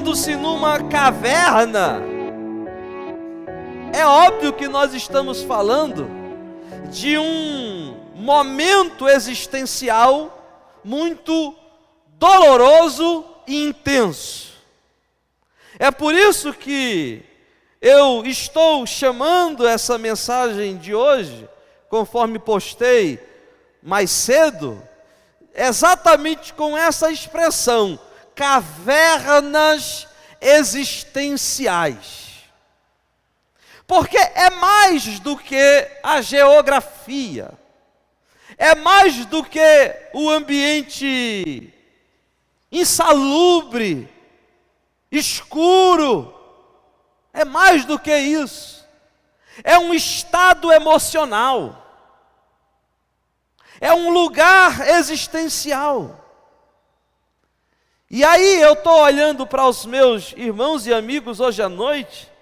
encontrando-se numa caverna, é óbvio que nós estamos falando de um momento existencial muito doloroso e intenso. É por isso que eu estou chamando essa mensagem de hoje, conforme postei mais cedo, exatamente com essa expressão: cavernas existenciais. Porque é mais do que a geografia, é mais do que o ambiente insalubre, escuro, é mais do que isso. É um estado emocional, é um lugar existencial. E aí eu estou olhando para os meus irmãos e amigos hoje à noite,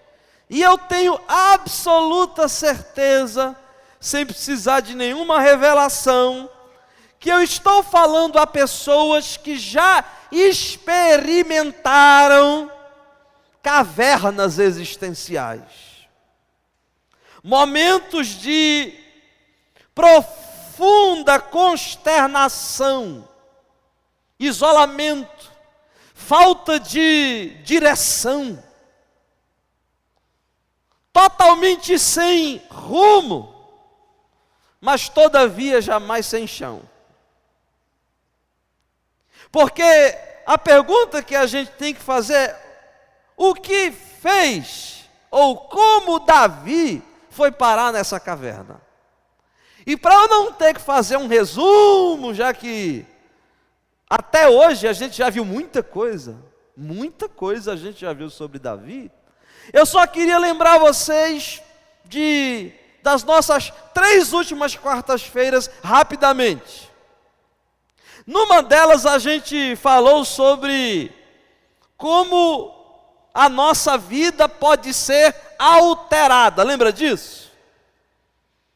e eu tenho absoluta certeza, sem precisar de nenhuma revelação, que eu estou falando a pessoas que já experimentaram cavernas existenciais, momentos de profunda consternação, isolamento, falta de direção, totalmente sem rumo, mas todavia jamais sem chão. Porque a pergunta que a gente tem que fazer é: o que fez, ou como Davi foi parar nessa caverna? E para eu não ter que fazer um resumo, já que até hoje a gente já viu muita coisa a gente já viu sobre Davi, eu só queria lembrar vocês das nossas 3 últimas quartas-feiras rapidamente. Numa delas a gente falou sobre como a nossa vida pode ser alterada, lembra disso?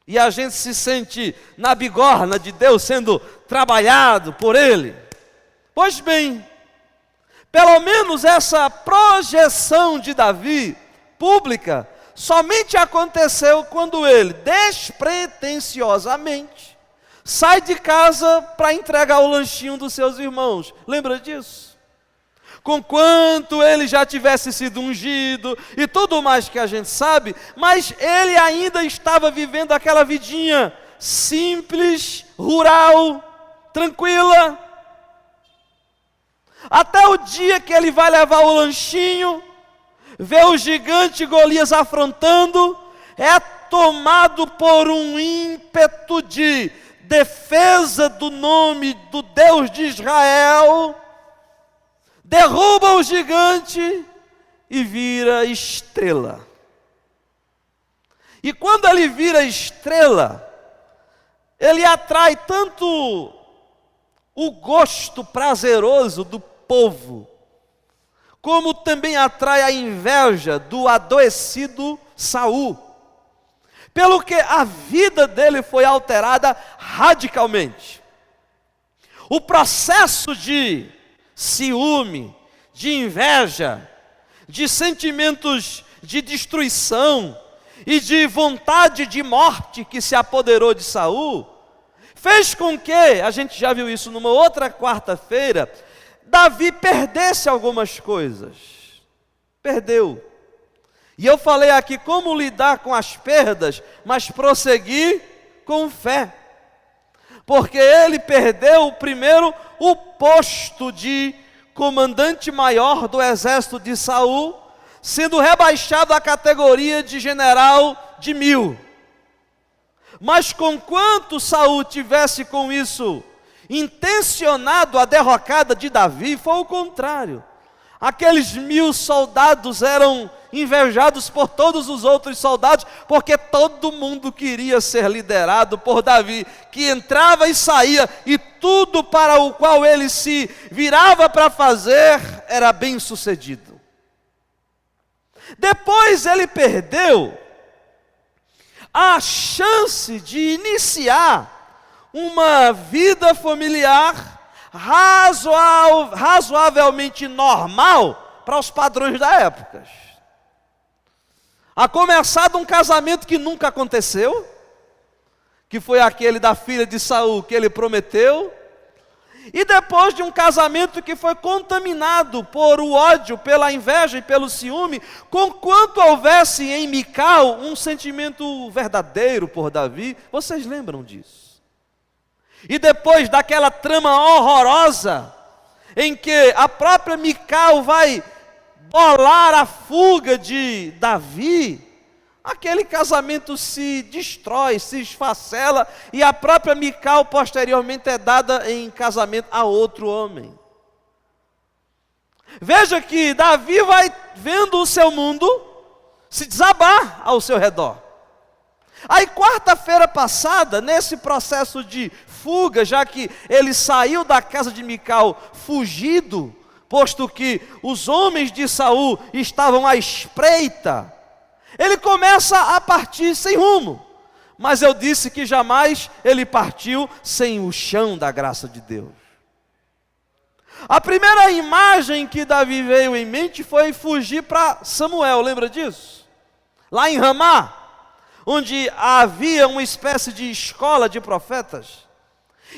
E a gente se sente na bigorna de Deus sendo trabalhado por Ele. Pois bem, pelo menos essa projeção de Davi, pública, somente aconteceu quando ele, despretensiosamente, sai de casa para entregar o lanchinho dos seus irmãos. Lembra disso? Conquanto ele já tivesse sido ungido e tudo mais que a gente sabe, mas ele ainda estava vivendo aquela vidinha simples, rural, tranquila. Até o dia que ele vai levar o lanchinho, vê o gigante Golias afrontando, é tomado por um ímpeto de defesa do nome do Deus de Israel, derruba o gigante e vira estrela. E quando ele vira estrela, ele atrai tanto o gosto prazeroso do povo, como também atrai a inveja do adoecido Saul, pelo que a vida dele foi alterada radicalmente. O processo de ciúme, de inveja, de sentimentos de destruição e de vontade de morte que se apoderou de Saul, fez com que, a gente já viu isso numa outra quarta-feira, Davi perdesse algumas coisas. Perdeu. E eu falei aqui como lidar com as perdas, mas prosseguir com fé. Porque ele perdeu primeiro o posto de comandante maior do exército de Saul, sendo rebaixado à categoria de general de 1000. Mas conquanto Saul tivesse com isso intencionado a derrocada de Davi, foi o contrário. Aqueles 1000 soldados eram invejados por todos os outros soldados, porque todo mundo queria ser liderado por Davi, que entrava e saía, e tudo para o qual ele se virava para fazer era bem sucedido. Depois ele perdeu a chance de iniciar uma vida familiar razoavelmente normal para os padrões da época. A começar de um casamento que nunca aconteceu, que foi aquele da filha de Saul que ele prometeu, e depois de um casamento que foi contaminado por o ódio, pela inveja e pelo ciúme, conquanto houvesse em Mical um sentimento verdadeiro por Davi. Vocês lembram disso? E depois daquela trama horrorosa, em que a própria Mical vai bolar a fuga de Davi, aquele casamento se destrói, se esfacela, e a própria Mical posteriormente é dada em casamento a outro homem. Veja que Davi vai vendo o seu mundo se desabar ao seu redor. Aí quarta-feira passada, nesse processo de fuga, já que ele saiu da casa de Mical fugido, posto que os homens de Saul estavam à espreita, ele começa a partir sem rumo. Mas eu disse que jamais ele partiu sem o chão da graça de Deus. A primeira imagem que Davi veio em mente foi fugir para Samuel, lembra disso? Lá em Ramá, onde havia uma espécie de escola de profetas.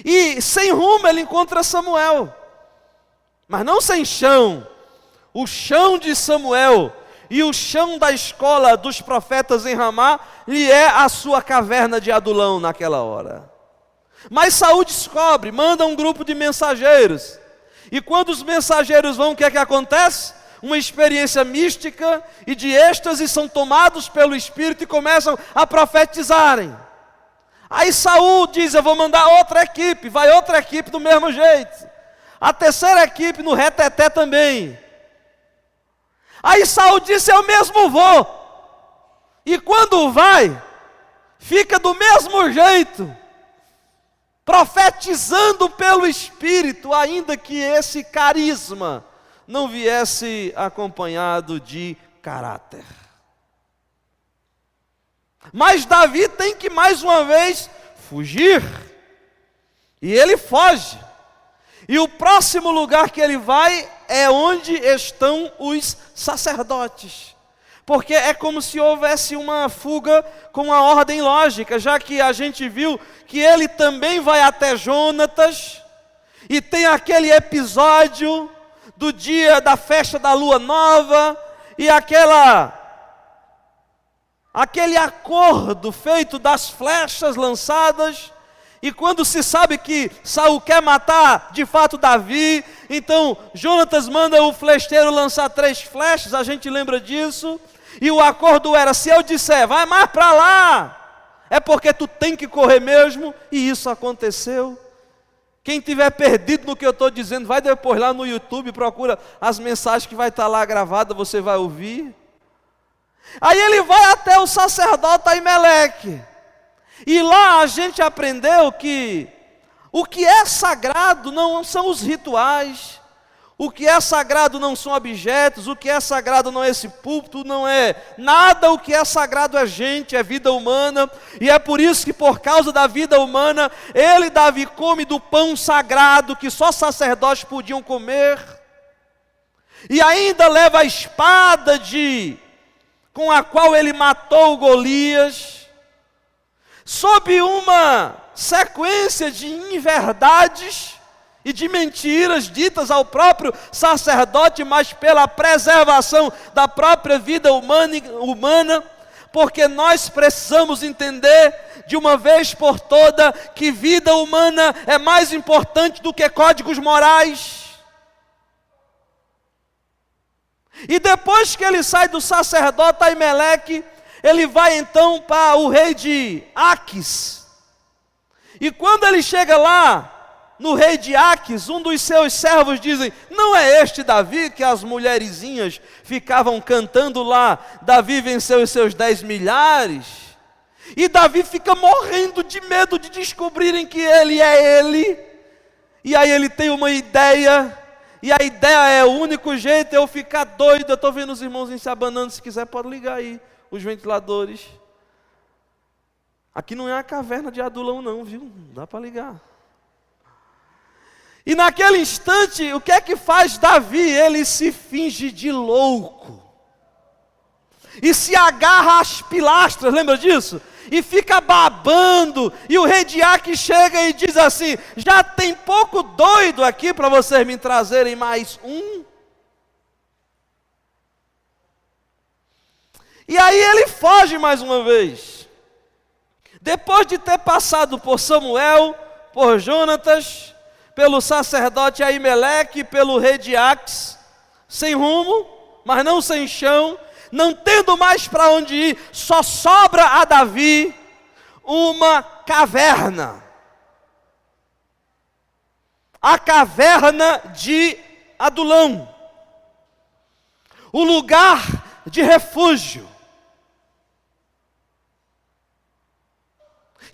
E sem rumo ele encontra Samuel, mas não sem chão. O chão de Samuel e o chão da escola dos profetas em Ramá lhe é a sua caverna de Adulão naquela hora. Mas Saul descobre, manda um grupo de mensageiros. E quando os mensageiros vão, o que é que acontece? Uma experiência mística e de êxtase, são tomados pelo Espírito e começam a profetizarem. Aí Saul diz: eu vou mandar outra equipe. Vai outra equipe do mesmo jeito. A terceira equipe no reteté também. Aí Saul disse: eu mesmo vou. E quando vai, fica do mesmo jeito, profetizando pelo Espírito, ainda que esse carisma não viesse acompanhado de caráter. Mas Davi tem que mais uma vez fugir. E ele foge. E o próximo lugar que ele vai é onde estão os sacerdotes. Porque é como se houvesse uma fuga com uma ordem lógica, já que a gente viu que ele também vai até Jonatas, e tem aquele episódio do dia da festa da lua nova, e aquele acordo feito das flechas lançadas. E quando se sabe que Saul quer matar de fato Davi, então Jonatas manda o flecheiro lançar 3 flechas, a gente lembra disso. E o acordo era: se eu disser, vai mais para lá, é porque tu tem que correr mesmo. E isso aconteceu. Quem tiver perdido no que eu estou dizendo, vai depois lá no YouTube, procura as mensagens que vai estar lá gravadas, você vai ouvir. Aí ele vai até o sacerdote Aimeleque. E lá a gente aprendeu que o que é sagrado não são os rituais, o que é sagrado não são objetos, o que é sagrado não é esse púlpito, não é nada. O que é sagrado é gente, é vida humana. E é por isso que, por causa da vida humana, ele, Davi, come do pão sagrado que só sacerdotes podiam comer. E ainda leva a espada com a qual ele matou Golias, sob uma sequência de inverdades e de mentiras ditas ao próprio sacerdote, mas pela preservação da própria vida humana, porque nós precisamos entender de uma vez por toda que vida humana é mais importante do que códigos morais. E depois que ele sai do sacerdote Aimeleque, ele vai então para o rei de Aques. E quando ele chega lá, no rei de Aques, um dos seus servos dizem: não é este Davi que as mulherzinhas ficavam cantando lá, Davi venceu os seus 10 milhares? E Davi fica morrendo de medo de descobrirem que ele é ele. E aí ele tem uma ideia, e a ideia é: o único jeito é eu ficar doido. Eu estou vendo os irmãos se abanando, se quiser pode ligar aí os ventiladores. Aqui não é a caverna de Adulão não, viu? Não dá para ligar. E naquele instante, o que é que faz Davi? Ele se finge de louco. E se agarra às pilastras, lembra disso? E fica babando. E o rei de Arque chega e diz assim: já tem pouco doido aqui para vocês me trazerem mais um? E aí ele foge mais uma vez. Depois de ter passado por Samuel, por Jonatas, pelo sacerdote Aimeleque, pelo rei de Aques, sem rumo, mas não sem chão, não tendo mais para onde ir, só sobra a Davi uma caverna. A caverna de Adulão. O lugar de refúgio.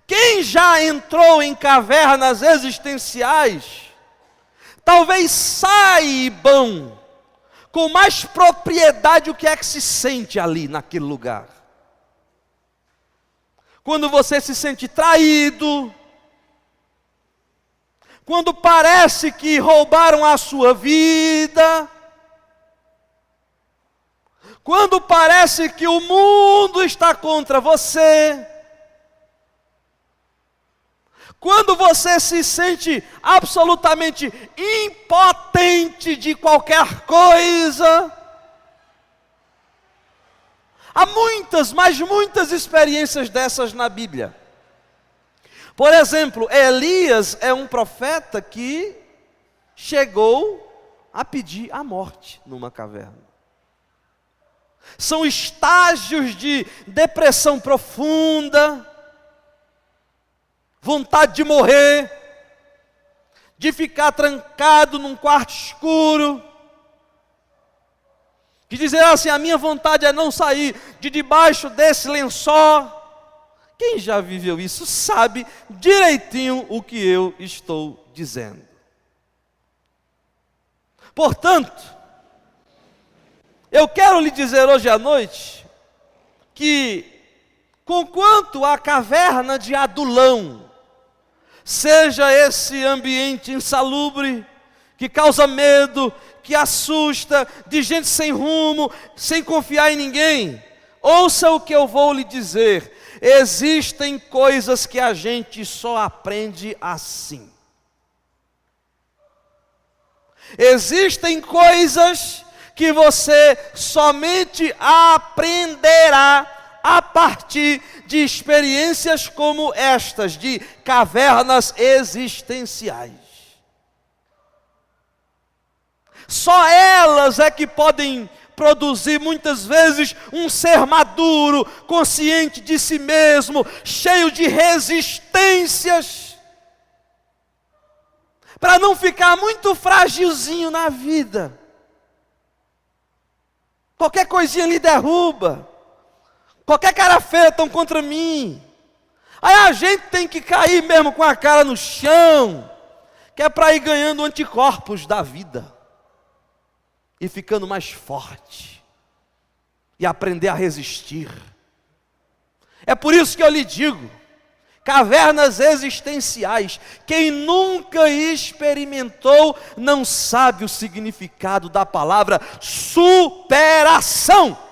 Quem já entrou em cavernas existenciais, talvez saibam com mais propriedade o que é que se sente ali naquele lugar. Quando você se sente traído, quando parece que roubaram a sua vida, quando parece que o mundo está contra você, quando você se sente absolutamente impotente de qualquer coisa. Há muitas, mas muitas experiências dessas na Bíblia. Por exemplo, Elias é um profeta que chegou a pedir a morte numa caverna. São estágios de depressão profunda, vontade de morrer, de ficar trancado num quarto escuro, de dizer assim: a minha vontade é não sair de debaixo desse lençol. Quem já viveu isso sabe direitinho o que eu estou dizendo. Portanto, eu quero lhe dizer hoje à noite que, conquanto a caverna de Adulão seja esse ambiente insalubre, que causa medo, que assusta, de gente sem rumo, sem confiar em ninguém, ouça o que eu vou lhe dizer: existem coisas que a gente só aprende assim. Existem coisas que você somente aprenderá a partir de experiências como estas, de cavernas existenciais. Só elas é que podem produzir muitas vezes um ser maduro, consciente de si mesmo, cheio de resistências, para não ficar muito frágilzinho na vida. Qualquer coisinha lhe derruba. Qualquer cara feia estão contra mim. Aí a gente tem que cair mesmo com a cara no chão, que é para ir ganhando anticorpos da vida, e ficando mais forte, e aprender a resistir. É por isso que eu lhe digo, cavernas existenciais, quem nunca experimentou, não sabe o significado da palavra superação.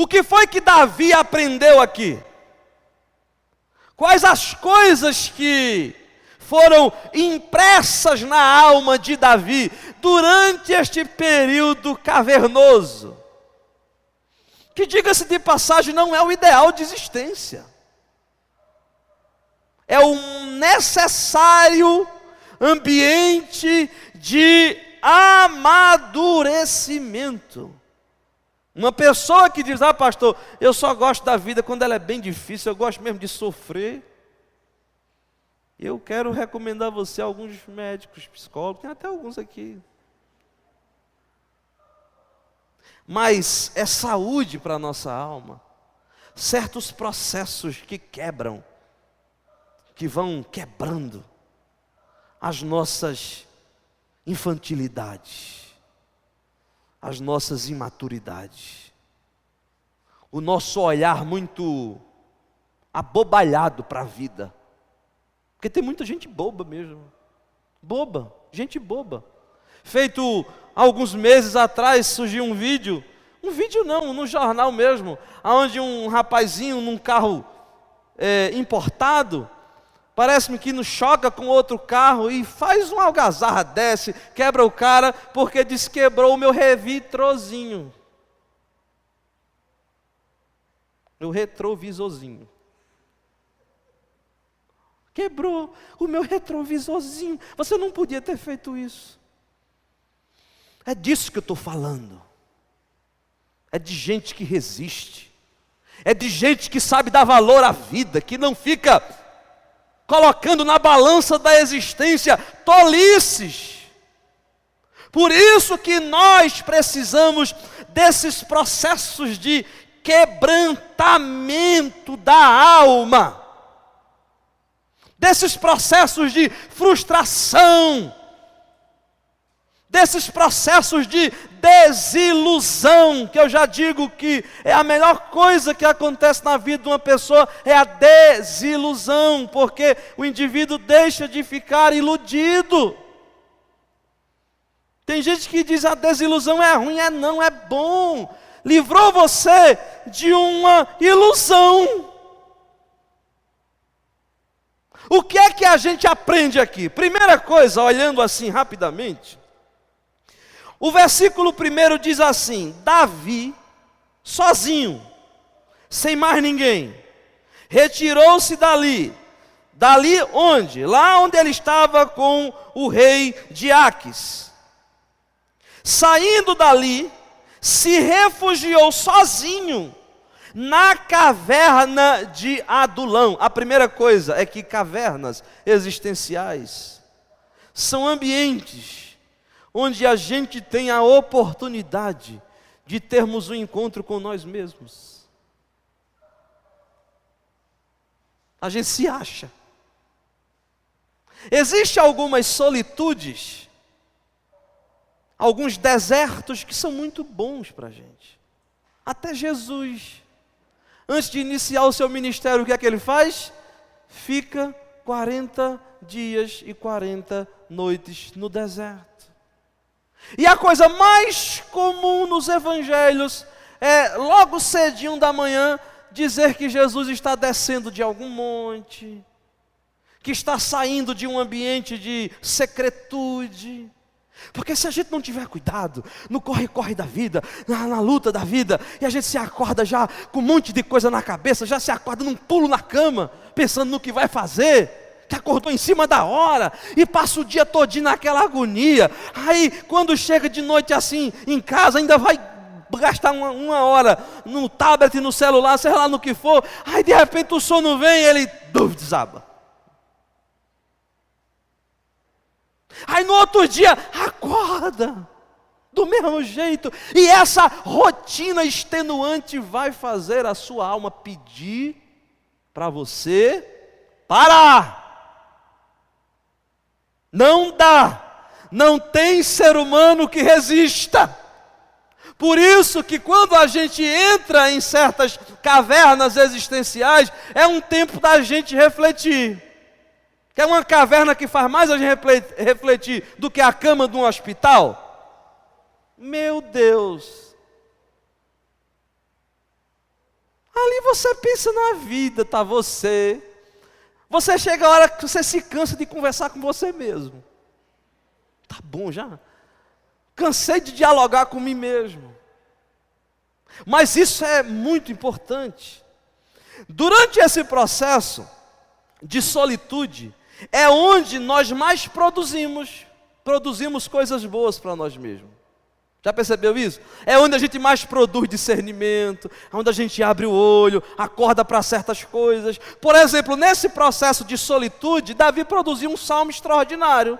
O que foi que Davi aprendeu aqui? Quais as coisas que foram impressas na alma de Davi durante este período cavernoso? Que, diga-se de passagem, não é o ideal de existência. É um necessário ambiente de amadurecimento. Uma pessoa que diz: ah, pastor, eu só gosto da vida quando ela é bem difícil, eu gosto mesmo de sofrer. Eu quero recomendar a você alguns médicos, psicólogos, tem até alguns aqui. Mas é saúde para a nossa alma. Certos processos que quebram, que vão quebrando as nossas infantilidades, as nossas imaturidades, o nosso olhar muito abobalhado para a vida, Porque tem muita gente boba mesmo. Boba, gente boba. Feito alguns meses atrás, surgiu um vídeo não, no jornal mesmo, onde um rapazinho num carro importado, parece-me que nos choca com outro carro e faz uma algazarra, desce, quebra o cara, porque diz que quebrou o meu retrovisorzinho. Meu retrovisorzinho. Quebrou o meu retrovisorzinho. Você não podia ter feito isso. É disso que eu estou falando. É de gente que resiste. É de gente que sabe dar valor à vida, que não fica colocando na balança da existência tolices. Por isso que nós precisamos desses processos de quebrantamento da alma, desses processos de frustração, desses processos de desilusão, que eu já digo que é a melhor coisa que acontece na vida de uma pessoa, é a desilusão, porque o indivíduo deixa de ficar iludido. Tem gente que diz a desilusão é ruim, não, é bom, livrou você de uma ilusão. O que é que a gente aprende aqui? Primeira coisa, olhando assim rapidamente, o versículo 1 diz assim: Davi, sozinho, sem mais ninguém, retirou-se dali onde? Lá onde ele estava com o rei de Aques. Saindo dali, se refugiou sozinho na caverna de Adulão. A primeira coisa é que cavernas existenciais são ambientes onde a gente tem a oportunidade de termos um encontro com nós mesmos. A gente se acha. Existem algumas solitudes, alguns desertos que são muito bons para a gente. Até Jesus, antes de iniciar o seu ministério, o que é que ele faz? Fica 40 dias e 40 noites no deserto. E a coisa mais comum nos evangelhos é, logo cedinho da manhã, dizer que Jesus está descendo de algum monte, que está saindo de um ambiente de secretude. Porque se a gente não tiver cuidado, no corre-corre da vida, na luta da vida, e a gente se acorda já com um monte de coisa na cabeça, já se acorda num pulo na cama, pensando no que vai fazer, que acordou em cima da hora, e passa o dia todinho naquela agonia. Aí quando chega de noite assim, em casa, ainda vai gastar uma hora no tablet, no celular, sei lá no que for, aí de repente o sono vem e ele desaba. Aí no outro dia, acorda, do mesmo jeito, e essa rotina extenuante vai fazer a sua alma pedir para você parar. Não dá, não tem ser humano que resista. Por isso que quando a gente entra em certas cavernas existenciais, é um tempo da gente refletir. Que é uma caverna que faz mais a gente refletir do que a cama de um hospital? Meu Deus! Ali você pensa na vida, tá você. Você chega a hora que você se cansa de conversar com você mesmo. Tá bom já? Cansei de dialogar com mim mesmo. Mas isso é muito importante. Durante esse processo de solitude, é onde nós mais produzimos coisas boas para nós mesmos. Já percebeu isso? É onde a gente mais produz discernimento, onde a gente abre o olho, acorda para certas coisas. Por exemplo, nesse processo de solitude, Davi produziu um salmo extraordinário.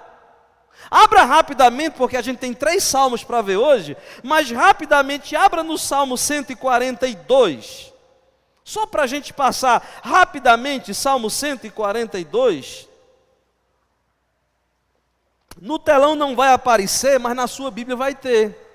Abra rapidamente, porque a gente tem 3 salmos para ver hoje, mas rapidamente abra no Salmo 142. Só para a gente passar rapidamente, Salmo 142. No telão não vai aparecer, mas na sua Bíblia vai ter.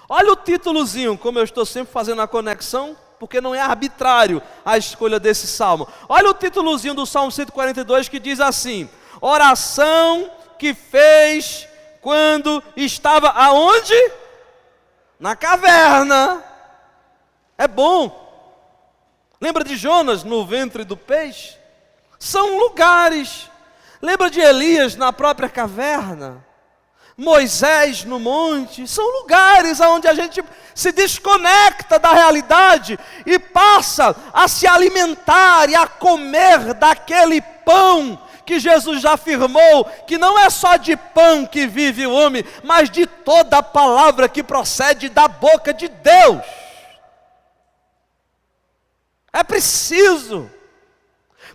Olha o títulozinho, como eu estou sempre fazendo a conexão. porque não é arbitrário a escolha desse salmo. Olha o títulozinho do Salmo 142 que diz assim: oração que fez quando estava aonde? Na caverna. É bom. Lembra de Jonas no ventre do peixe? São lugares. Lembra de Elias na própria caverna? Moisés no monte? São lugares onde a gente se desconecta da realidade e passa a se alimentar e a comer daquele pão que Jesus já afirmou, que não é só de pão que vive o homem, mas de toda a palavra que procede da boca de Deus. É preciso.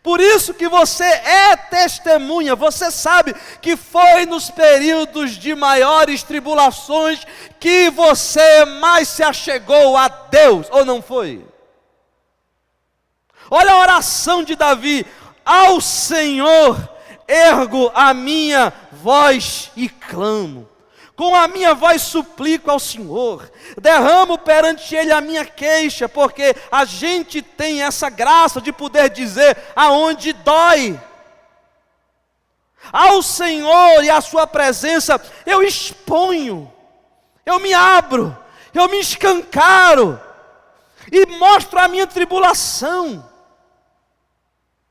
Por isso que você é testemunha, você sabe que foi nos períodos de maiores tribulações que você mais se achegou a Deus, ou não foi? Olha a oração de Davi: ao Senhor ergo a minha voz e clamo. Com a minha voz suplico ao Senhor, derramo perante Ele a minha queixa, porque a gente tem essa graça de poder dizer aonde dói. Ao Senhor e à sua presença eu exponho, eu me abro, eu me escancaro e mostro a minha tribulação.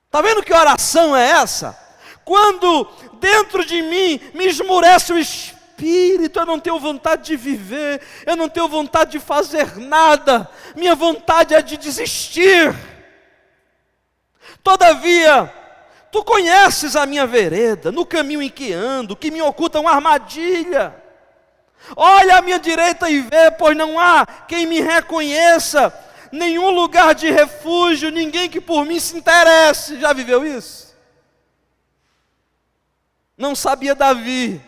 Está vendo que oração é essa? Quando dentro de mim me esmurece o espírito, eu não tenho vontade de viver, eu não tenho vontade de fazer nada, minha vontade é de desistir. Todavia, tu conheces a minha vereda, no caminho em que ando, que me oculta uma armadilha. Olha à minha direita e vê, pois não há quem me reconheça, nenhum lugar de refúgio, ninguém que por mim se interesse. Já viveu isso? Não sabia Davi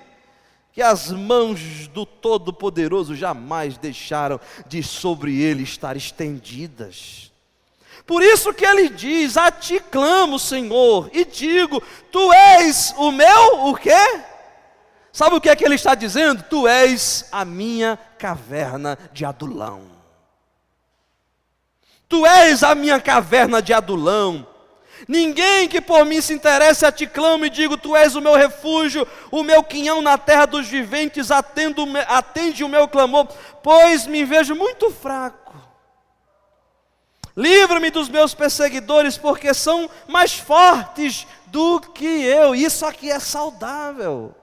que as mãos do Todo-Poderoso jamais deixaram de sobre ele estar estendidas. Por isso que ele diz: a ti clamo, Senhor, e digo, tu és o meu, o quê? Sabe o que é que ele está dizendo? Tu és a minha caverna de Adulão. Tu és a minha caverna de Adulão. Ninguém que por mim se interesse, a ti clamo e digo, tu és o meu refúgio, o meu quinhão na terra dos viventes, atende o meu clamor, pois me vejo muito fraco. Livra-me dos meus perseguidores, porque são mais fortes do que eu. Isso aqui é saudável.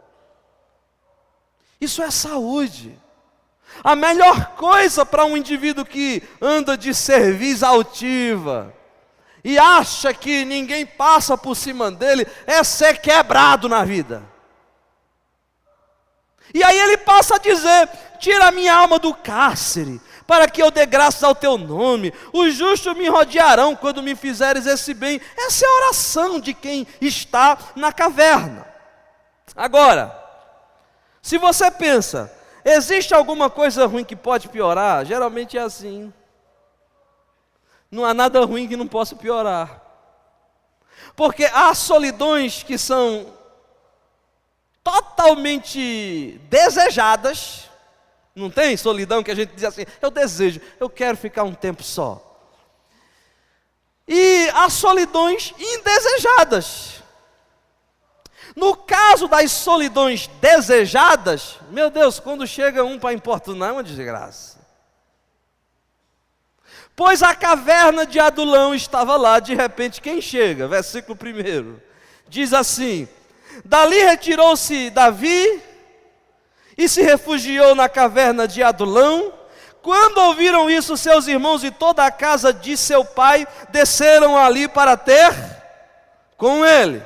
Isso é saúde. A melhor coisa para um indivíduo que anda de cerviz altiva e acha que ninguém passa por cima dele, é ser quebrado na vida. E aí ele passa a dizer: tira a minha alma do cárcere, para que eu dê graças ao teu nome. Os justos me rodearão quando me fizeres esse bem. Essa é a oração de quem está na caverna. Agora, se você pensa, existe alguma coisa ruim que pode piorar? Geralmente é assim. Não há nada ruim que não possa piorar. Porque há solidões que são totalmente desejadas. Não tem solidão que a gente diz assim: eu desejo, eu quero ficar um tempo só. E há solidões indesejadas. No caso das solidões desejadas, meu Deus, quando chega um para importunar é uma desgraça. Pois a caverna de Adulão estava lá, de repente quem chega? Versículo 1, diz assim: dali retirou-se Davi e se refugiou na caverna de Adulão. Quando ouviram isso, seus irmãos e toda a casa de seu pai desceram ali para ter com ele.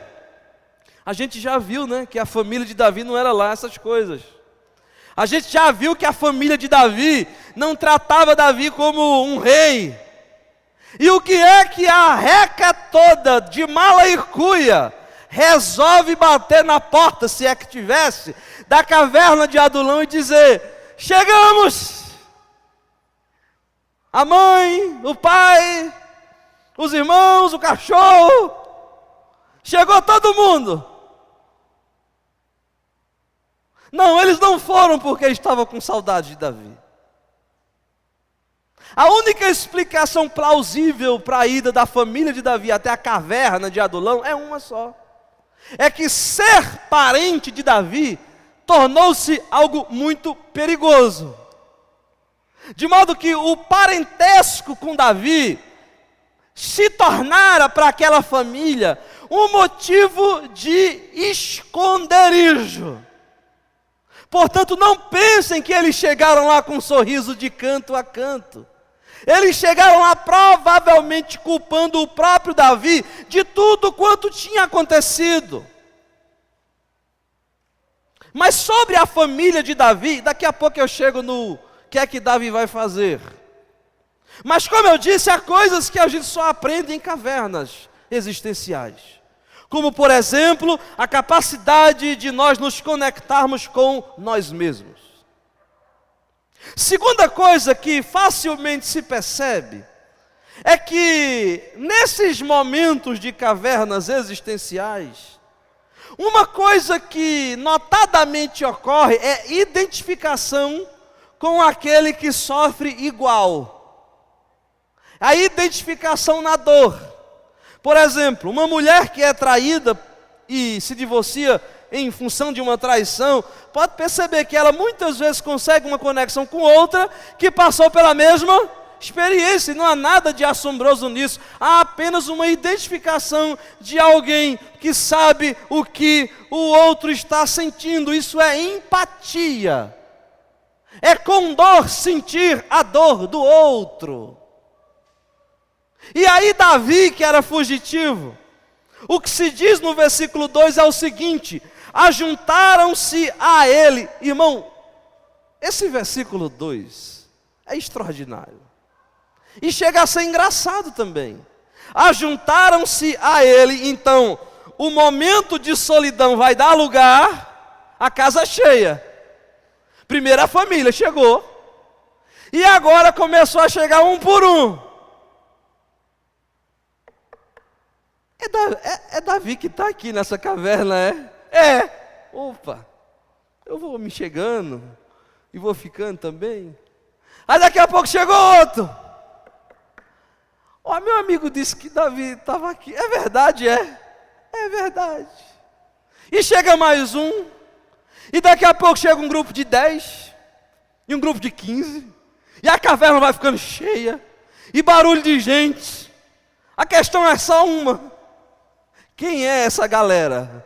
A gente já viu, né, que a família de Davi não era lá essas coisas. A gente já viu que a família de Davi não tratava Davi como um rei. E o que é que a reca toda de mala e cuia resolve bater na porta, se é que tivesse, da caverna de Adulão e dizer: chegamos! A mãe, o pai, os irmãos, o cachorro, chegou todo mundo. Não, eles não foram porque estavam com saudade de Davi. A única explicação plausível para a ida da família de Davi até a caverna de Adulão é uma só. É que ser parente de Davi tornou-se algo muito perigoso. De modo que o parentesco com Davi se tornara para aquela família um motivo de esconderijo. Portanto, não pensem que eles chegaram lá com um sorriso de canto a canto. Eles chegaram lá provavelmente culpando o próprio Davi de tudo quanto tinha acontecido. Mas sobre a família de Davi, daqui a pouco eu chego no que é que Davi vai fazer. Mas como eu disse, há coisas que a gente só aprende em cavernas existenciais. Como, por exemplo, a capacidade de nós nos conectarmos com nós mesmos. Segunda coisa que facilmente se percebe é que nesses momentos de cavernas existenciais, uma coisa que notadamente ocorre é identificação com aquele que sofre igual. A identificação na dor. Por exemplo, uma mulher que é traída e se divorcia em função de uma traição, pode perceber que ela muitas vezes consegue uma conexão com outra que passou pela mesma experiência. E não há nada de assombroso nisso. Há apenas uma identificação de alguém que sabe o que o outro está sentindo. Isso é empatia. É com dor sentir a dor do outro. E aí Davi, que era fugitivo, o que se diz no versículo 2 é o seguinte: ajuntaram-se a ele. Irmão, esse versículo 2 é extraordinário. E chega a ser engraçado também. Ajuntaram-se a ele, então, o momento de solidão vai dar lugar à casa cheia. Primeiro a família chegou, e agora começou a chegar um por um. É Davi que está aqui nessa caverna, é? Opa, eu vou me chegando e vou ficando também. Aí daqui a pouco chegou outro. Ó, meu amigo disse que Davi estava aqui. É verdade, é verdade. E chega mais um. E daqui a pouco chega um grupo de 10. E um grupo de 15. E a caverna vai ficando cheia. E barulho de gente. A questão é só uma. Quem é essa galera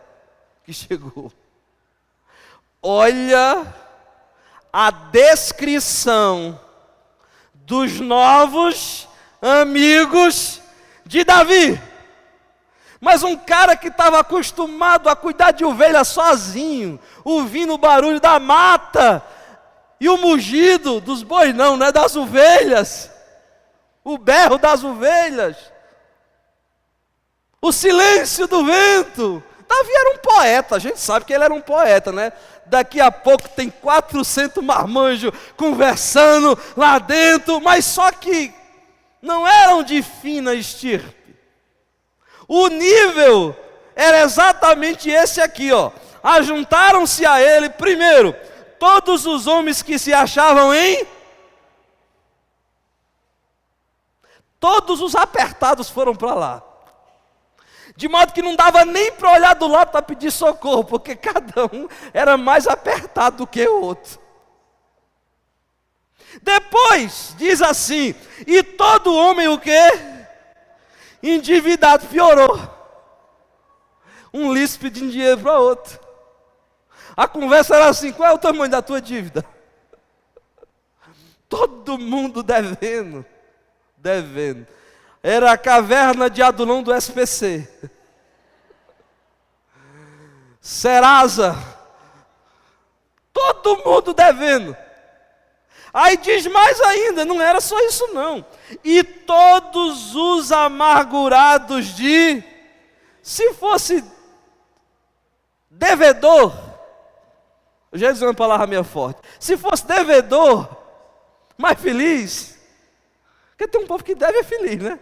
que chegou? Olha a descrição dos novos amigos de Davi. Mas um cara que estava acostumado a cuidar de ovelha sozinho, ouvindo o barulho da mata e o mugido dos bois não, né, das ovelhas, o berro das ovelhas, o silêncio do vento. Davi era um poeta, a gente sabe que ele era um poeta, né? Daqui a pouco tem 400 marmanjos conversando lá dentro, mas só que não eram de fina estirpe. O nível era exatamente esse aqui, ó. Ajuntaram-se a ele, primeiro, todos os homens que se achavam em... Todos os apertados foram para lá. De modo que não dava nem para olhar do lado para pedir socorro, porque cada um era mais apertado do que o outro. Depois, diz assim, e todo homem o quê? Endividado, piorou. Um lícito pedindo dinheiro para outro. A conversa era assim: qual é o tamanho da tua dívida? Todo mundo devendo. Era a caverna de Adulão do SPC. Serasa. Todo mundo devendo. Aí diz mais ainda, não era só isso não. E todos os amargurados de... Se fosse devedor, eu já ia dizer uma palavra meio forte. Se fosse devedor, mais feliz. Porque tem um povo que deve é feliz, né?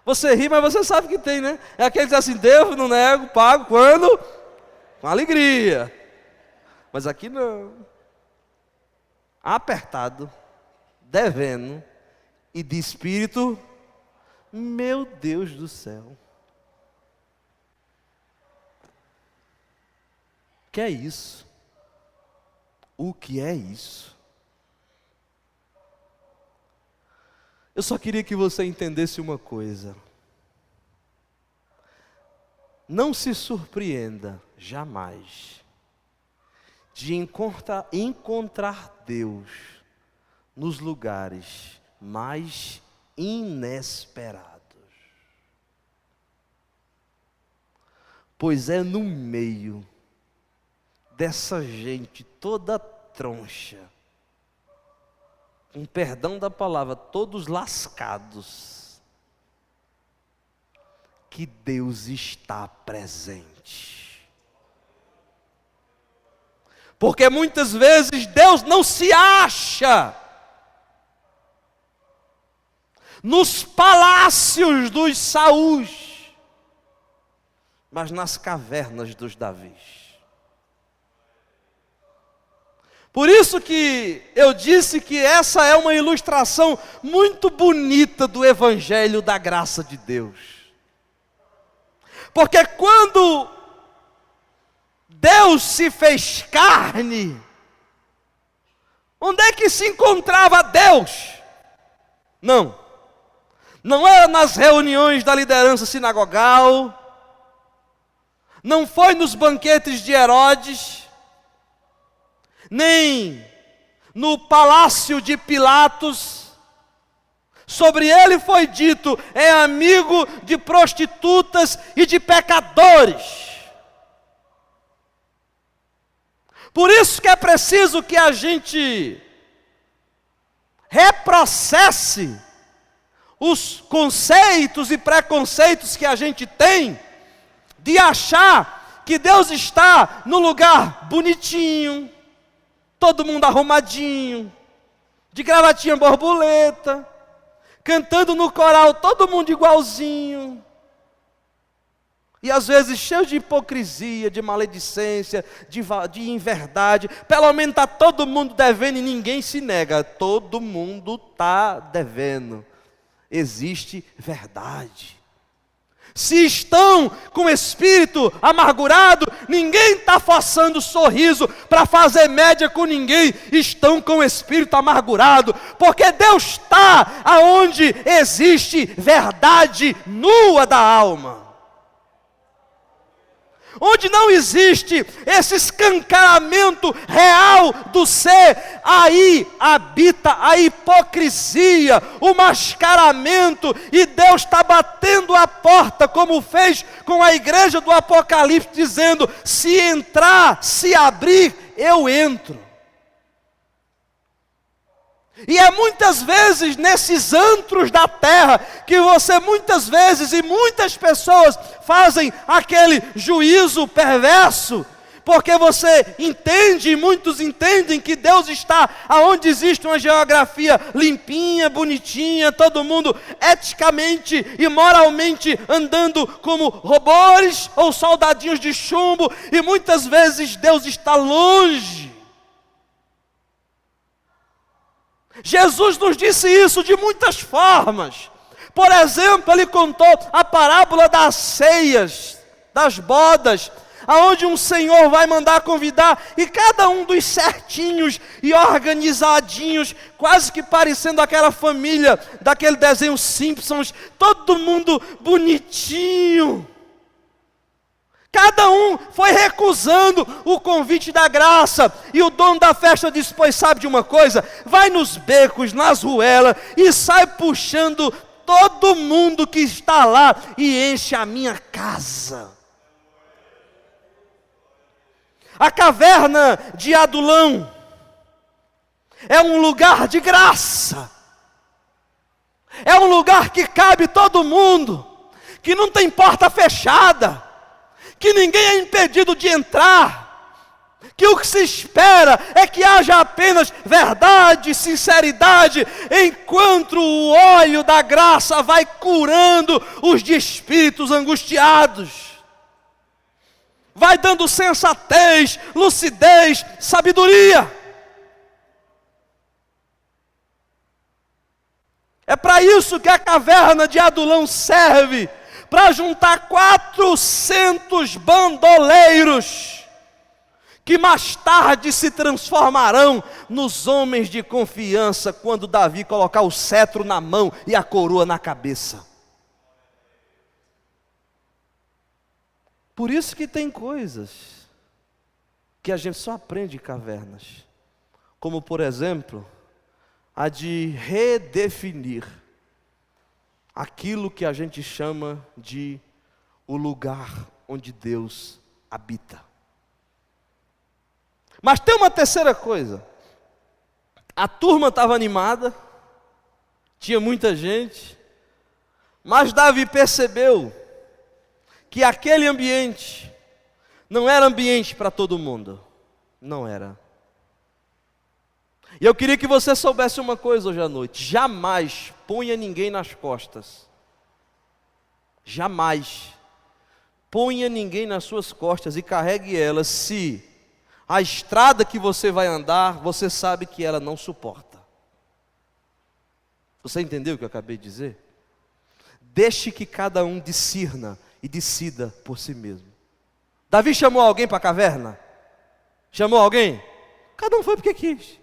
Você ri, mas você sabe que tem, né? É aquele que diz assim: devo, não nego, pago, quando? Com alegria. Mas aqui não. Apertado. devendo e de espírito, meu Deus do céu. O que é isso? O que é isso? Eu só queria que você entendesse uma coisa. Não se surpreenda, jamais, de encontrar Deus nos lugares mais inesperados. Pois é no meio dessa gente toda troncha, com perdão da palavra, todos lascados, que Deus está presente. Porque muitas vezes Deus não se acha nos palácios dos Saús, mas nas cavernas dos Davis. Por isso que eu disse que essa é uma ilustração muito bonita do Evangelho da graça de Deus. Porque quando Deus se fez carne, onde é que se encontrava Deus? Não era nas reuniões da liderança sinagogal, não foi nos banquetes de Herodes, nem no palácio de Pilatos. Sobre ele foi dito: é amigo de prostitutas e de pecadores. Por isso que é preciso que a gente reprocesse os conceitos e preconceitos que a gente tem de achar que Deus está no lugar bonitinho, todo mundo arrumadinho, de gravatinha borboleta, cantando no coral, todo mundo igualzinho. E às vezes cheio de hipocrisia, de maledicência, de inverdade. Pelo menos está todo mundo devendo e ninguém se nega. Todo mundo está devendo. Existe verdade. Se estão com o espírito amargurado, ninguém está forçando sorriso para fazer média com ninguém. Estão com o espírito amargurado, porque Deus está aonde existe verdade nua da alma. Onde não existe esse escancaramento real do ser, aí habita a hipocrisia, o mascaramento, e Deus está batendo a porta, como fez com a igreja do Apocalipse, dizendo: se entrar, se abrir, eu entro. E é muitas vezes nesses antros da terra que você muitas vezes e muitas pessoas fazem aquele juízo perverso, porque você entende, e muitos entendem que Deus está aonde existe uma geografia limpinha, bonitinha, todo mundo eticamente e moralmente andando como robôs ou soldadinhos de chumbo, e muitas vezes Deus está longe. Jesus nos disse isso de muitas formas. Por exemplo, ele contou a parábola das ceias, das bodas, aonde um senhor vai mandar convidar, e cada um dos certinhos e organizadinhos, quase que parecendo aquela família daquele desenho Simpsons, todo mundo bonitinho. Cada um foi recusando o convite da graça, e o dono da festa disse: pois sabe de uma coisa, vai nos becos, nas ruelas, e sai puxando todo mundo que está lá, e enche a minha casa. A caverna de Adulão é um lugar de graça, é um lugar que cabe todo mundo, que não tem porta fechada, que ninguém é impedido de entrar, que o que se espera é que haja apenas verdade, sinceridade, enquanto o óleo da graça vai curando os de espíritos angustiados, vai dando sensatez, lucidez, sabedoria. É para isso que a caverna de Adulão serve, para juntar 400 bandoleiros, que mais tarde se transformarão nos homens de confiança, quando Davi colocar o cetro na mão e a coroa na cabeça. Por isso que tem coisas que a gente só aprende em cavernas, como por exemplo, a de redefinir aquilo que a gente chama de o lugar onde Deus habita. Mas tem uma terceira coisa. A turma estava animada, tinha muita gente, mas Davi percebeu que aquele ambiente não era ambiente para todo mundo. Não era. E eu queria que você soubesse uma coisa hoje à noite: jamais ponha ninguém nas costas. Jamais ponha ninguém nas suas costas e carregue elas, se a estrada que você vai andar, você sabe que ela não suporta. Você entendeu o que eu acabei de dizer? Deixe que cada um discirna e decida por si mesmo. Davi chamou alguém para a caverna? Chamou alguém? Cada um foi porque quis.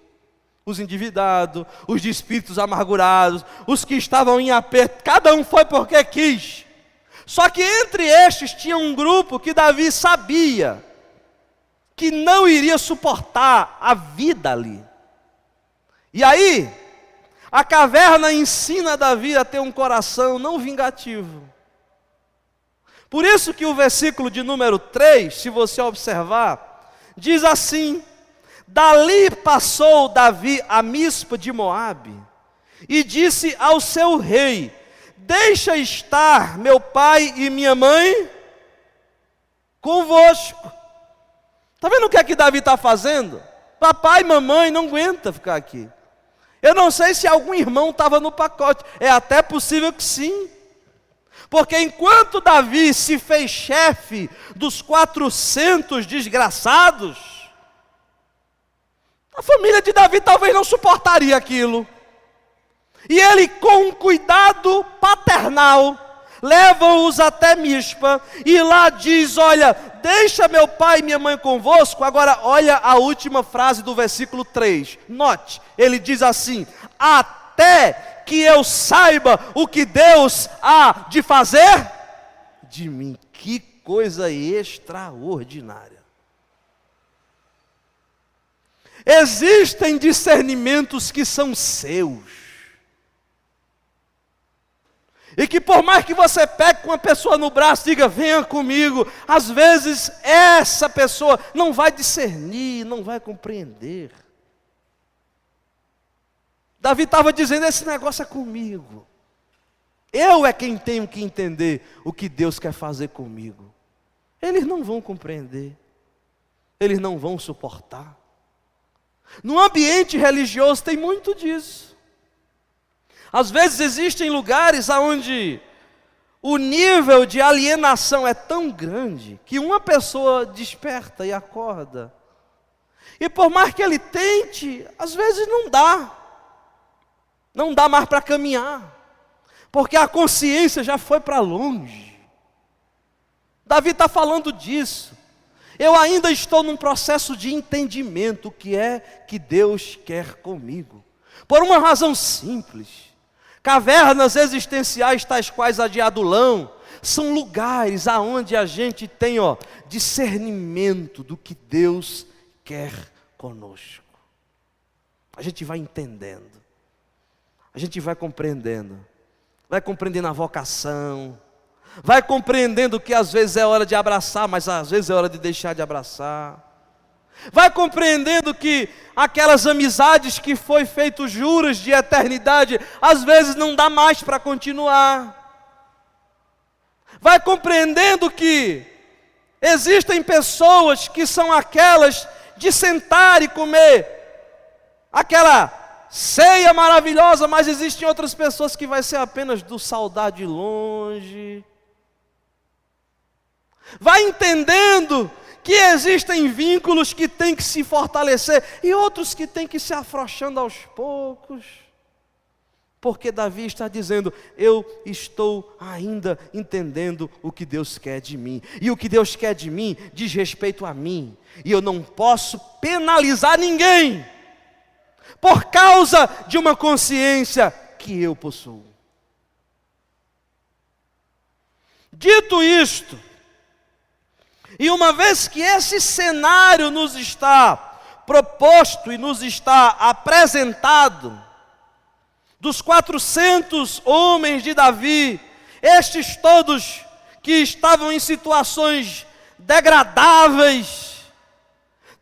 Os endividados, os de espíritos amargurados, os que estavam em aperto, cada um foi porque quis. Só que entre estes tinha um grupo que Davi sabia que não iria suportar a vida ali. E aí, a caverna ensina Davi a ter um coração não vingativo. Por isso que o versículo de número 3, se você observar, diz assim: dali passou Davi a Mispa de Moabe, e disse ao seu rei: deixa estar meu pai e minha mãe convosco. Está vendo o que é que Davi está fazendo? Papai e mamãe não aguenta ficar aqui. Eu não sei se algum irmão estava no pacote, é até possível que sim. Porque enquanto Davi se fez chefe dos 400 desgraçados, a família de Davi talvez não suportaria aquilo. E ele, com um cuidado paternal, leva-os até Mispa, e lá diz: olha, deixa meu pai e minha mãe convosco. Agora olha a última frase do versículo 3. Note, ele diz assim: até que eu saiba o que Deus há de fazer de mim. Que coisa extraordinária. Existem discernimentos que são seus, e que por mais que você pegue com uma pessoa no braço e diga: venha comigo, às vezes essa pessoa não vai discernir, não vai compreender. Davi estava dizendo: esse negócio é comigo. Eu é quem tenho que entender o que Deus quer fazer comigo. Eles não vão compreender. Eles não vão suportar. No ambiente religioso tem muito disso. Às vezes existem lugares onde o nível de alienação é tão grande que uma pessoa desperta e acorda, e por mais que ele tente, às vezes não dá mais para caminhar, porque a consciência já foi para longe. Davi está falando disso. Eu ainda estou num processo de entendimento, o que é que Deus quer comigo, por uma razão simples. Cavernas existenciais tais quais a de Adulão são lugares aonde a gente tem discernimento do que Deus quer conosco. A gente vai entendendo, a gente vai compreendendo a vocação, vai compreendendo que às vezes é hora de abraçar, mas às vezes é hora de deixar de abraçar. Vai compreendendo que aquelas amizades que foi feito juros de eternidade, às vezes não dá mais para continuar. Vai compreendendo que existem pessoas que são aquelas de sentar e comer aquela ceia maravilhosa, mas existem outras pessoas que vai ser apenas do saudar de longe. Vai entendendo que existem vínculos que têm que se fortalecer e outros que têm que se afrouxando aos poucos. porque Davi está dizendo: eu estou ainda entendendo o que Deus quer de mim, e o que Deus quer de mim diz respeito a mim, e eu não posso penalizar ninguém por causa de uma consciência que eu possuo. Dito isto, e uma vez que esse cenário nos está proposto e nos está apresentado, dos 400 homens de Davi, estes todos que estavam em situações degradáveis,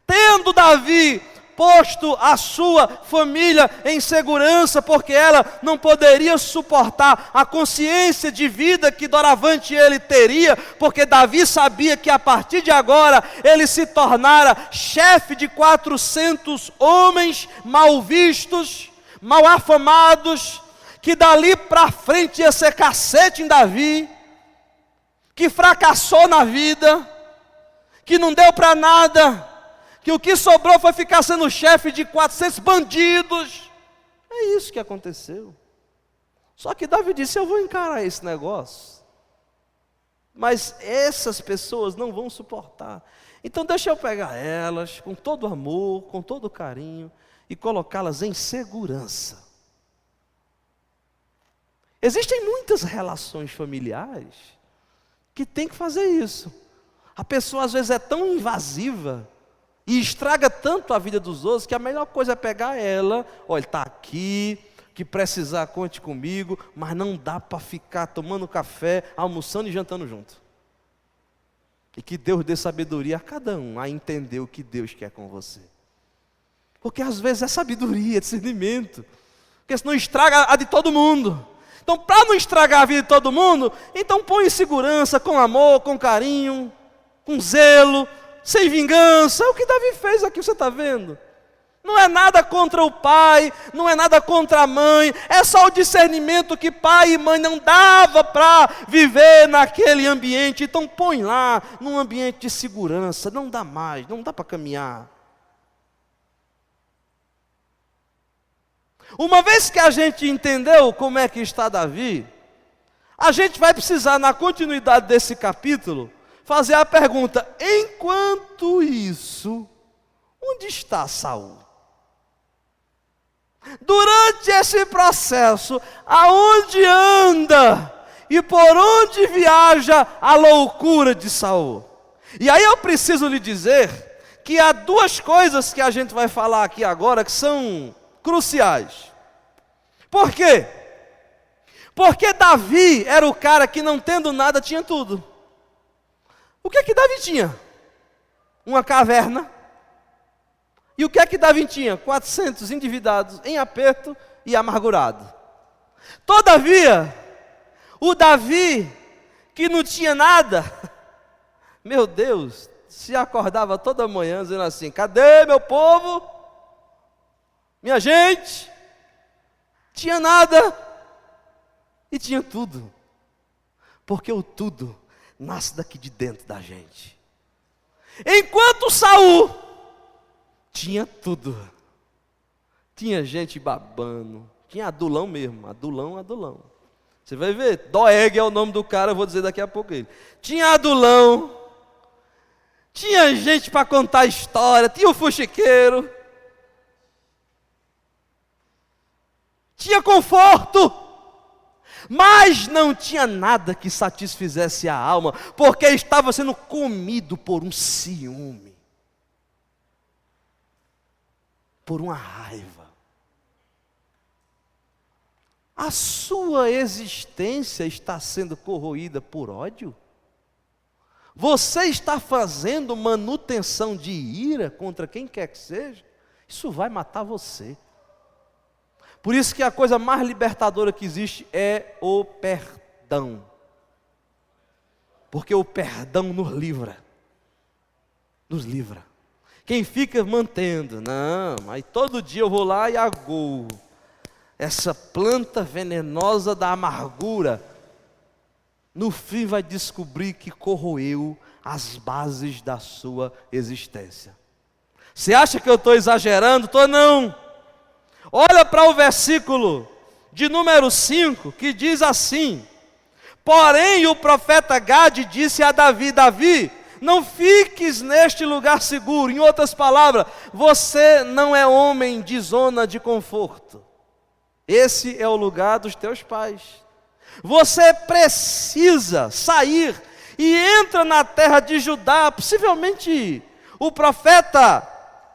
tendo Davi posto a sua família em segurança, porque ela não poderia suportar a consciência de vida que doravante ele teria, porque Davi sabia que a partir de agora ele se tornara chefe de 400 homens mal vistos, mal afamados, que dali para frente ia ser cacete em Davi, que fracassou na vida, que não deu para nada, que o que sobrou foi ficar sendo chefe de 400 bandidos. É isso que aconteceu. Só que Davi disse: eu vou encarar esse negócio, mas essas pessoas não vão suportar. Então deixa eu pegar elas com todo amor, com todo carinho, e colocá-las em segurança. Existem muitas relações familiares que tem que fazer isso. A pessoa às vezes é tão invasiva e estraga tanto a vida dos outros, que a melhor coisa é pegar ela: olha, está aqui, que precisar conte comigo, mas não dá para ficar tomando café, almoçando e jantando junto. E que Deus dê sabedoria a cada um a entender o que Deus quer com você. Porque às vezes é sabedoria, é discernimento, porque senão estraga a de todo mundo. Então, para não estragar a vida de todo mundo, então põe em segurança, com amor, com carinho, com zelo, sem vingança. É o que Davi fez aqui, você está vendo? Não é nada contra o pai, não é nada contra a mãe, é só o discernimento que pai e mãe não dava para viver naquele ambiente. Então põe lá, num ambiente de segurança, não dá mais, não dá para caminhar. Uma vez que a gente entendeu como é que está Davi, a gente vai precisar, na continuidade desse capítulo, fazer a pergunta: enquanto isso, onde está Saul? Durante esse processo, aonde anda e por onde viaja a loucura de Saul? E aí eu preciso lhe dizer que há duas coisas que a gente vai falar aqui agora que são cruciais. Por quê? Porque Davi era o cara que, não tendo nada, tinha tudo. O que é que Davi tinha? Uma caverna. E o que é que Davi tinha? 400 endividados, em aperto e amargurado. Todavia, o Davi, que não tinha nada, meu Deus, se acordava toda manhã dizendo assim: cadê meu povo? Minha gente? Tinha nada e tinha tudo. Porque o tudo nasce daqui de dentro da gente. Enquanto Saul tinha tudo, tinha gente babando, tinha adulão mesmo, adulão. Você vai ver, Doeg é o nome do cara, eu vou dizer daqui a pouco ele. Tinha adulão, tinha gente para contar história, tinha o fuxiqueiro, tinha conforto, mas não tinha nada que satisfizesse a alma, porque estava sendo comido por um ciúme, por uma raiva. A sua existência está sendo corroída por ódio? Você está fazendo manutenção de ira contra quem quer que seja? Isso vai matar você. Por isso que a coisa mais libertadora que existe é o perdão. Porque o perdão nos livra. Nos livra. Quem fica mantendo, não, aí todo dia eu vou lá e agoo essa planta venenosa da amargura, no fim vai descobrir que corroeu as bases da sua existência. Você acha que eu estou exagerando? Estou não. Olha para o versículo de número 5, que diz assim: porém o profeta Gade disse a Davi: Davi, não fiques neste lugar seguro. Em outras palavras, você não é homem de zona de conforto. Esse é o lugar dos teus pais. Você precisa sair e entra na terra de Judá. Possivelmente o profeta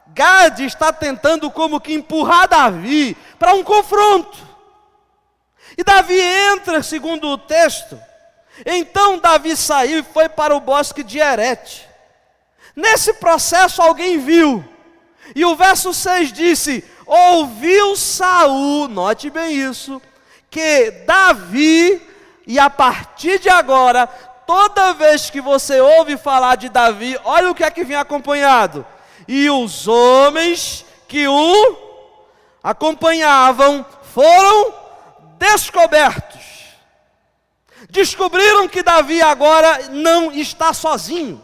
Gade está tentando como que empurrar Davi para um confronto. E Davi entra, segundo o texto. Então Davi saiu e foi para o bosque de Herete. Nesse processo alguém viu. E o verso 6 disse: ouviu Saul, note bem isso, que Davi, e a partir de agora, toda vez que você ouve falar de Davi, olha o que é que vem acompanhado: e os homens que o acompanhavam foram descobertos. Descobriram que Davi agora não está sozinho.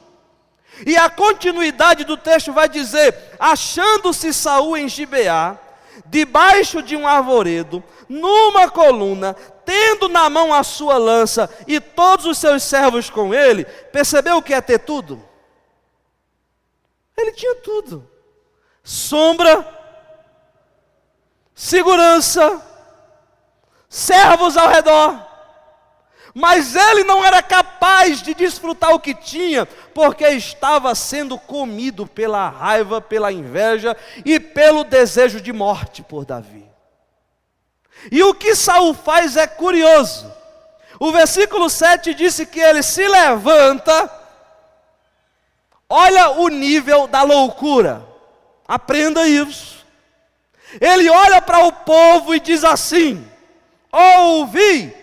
E a continuidade do texto vai dizer: achando-se Saul em Gibeá, debaixo de um arvoredo, numa coluna, tendo na mão a sua lança e todos os seus servos com ele. Percebeu o que é ter tudo? Ele tinha tudo: sombra, segurança, servos ao redor. Mas ele não era capaz de desfrutar o que tinha, porque estava sendo comido pela raiva, pela inveja e pelo desejo de morte por Davi. E o que Saul faz é curioso. O versículo 7 disse que ele se levanta. Olha o nível da loucura. Aprenda isso. Ele olha para o povo e diz assim: ouvi,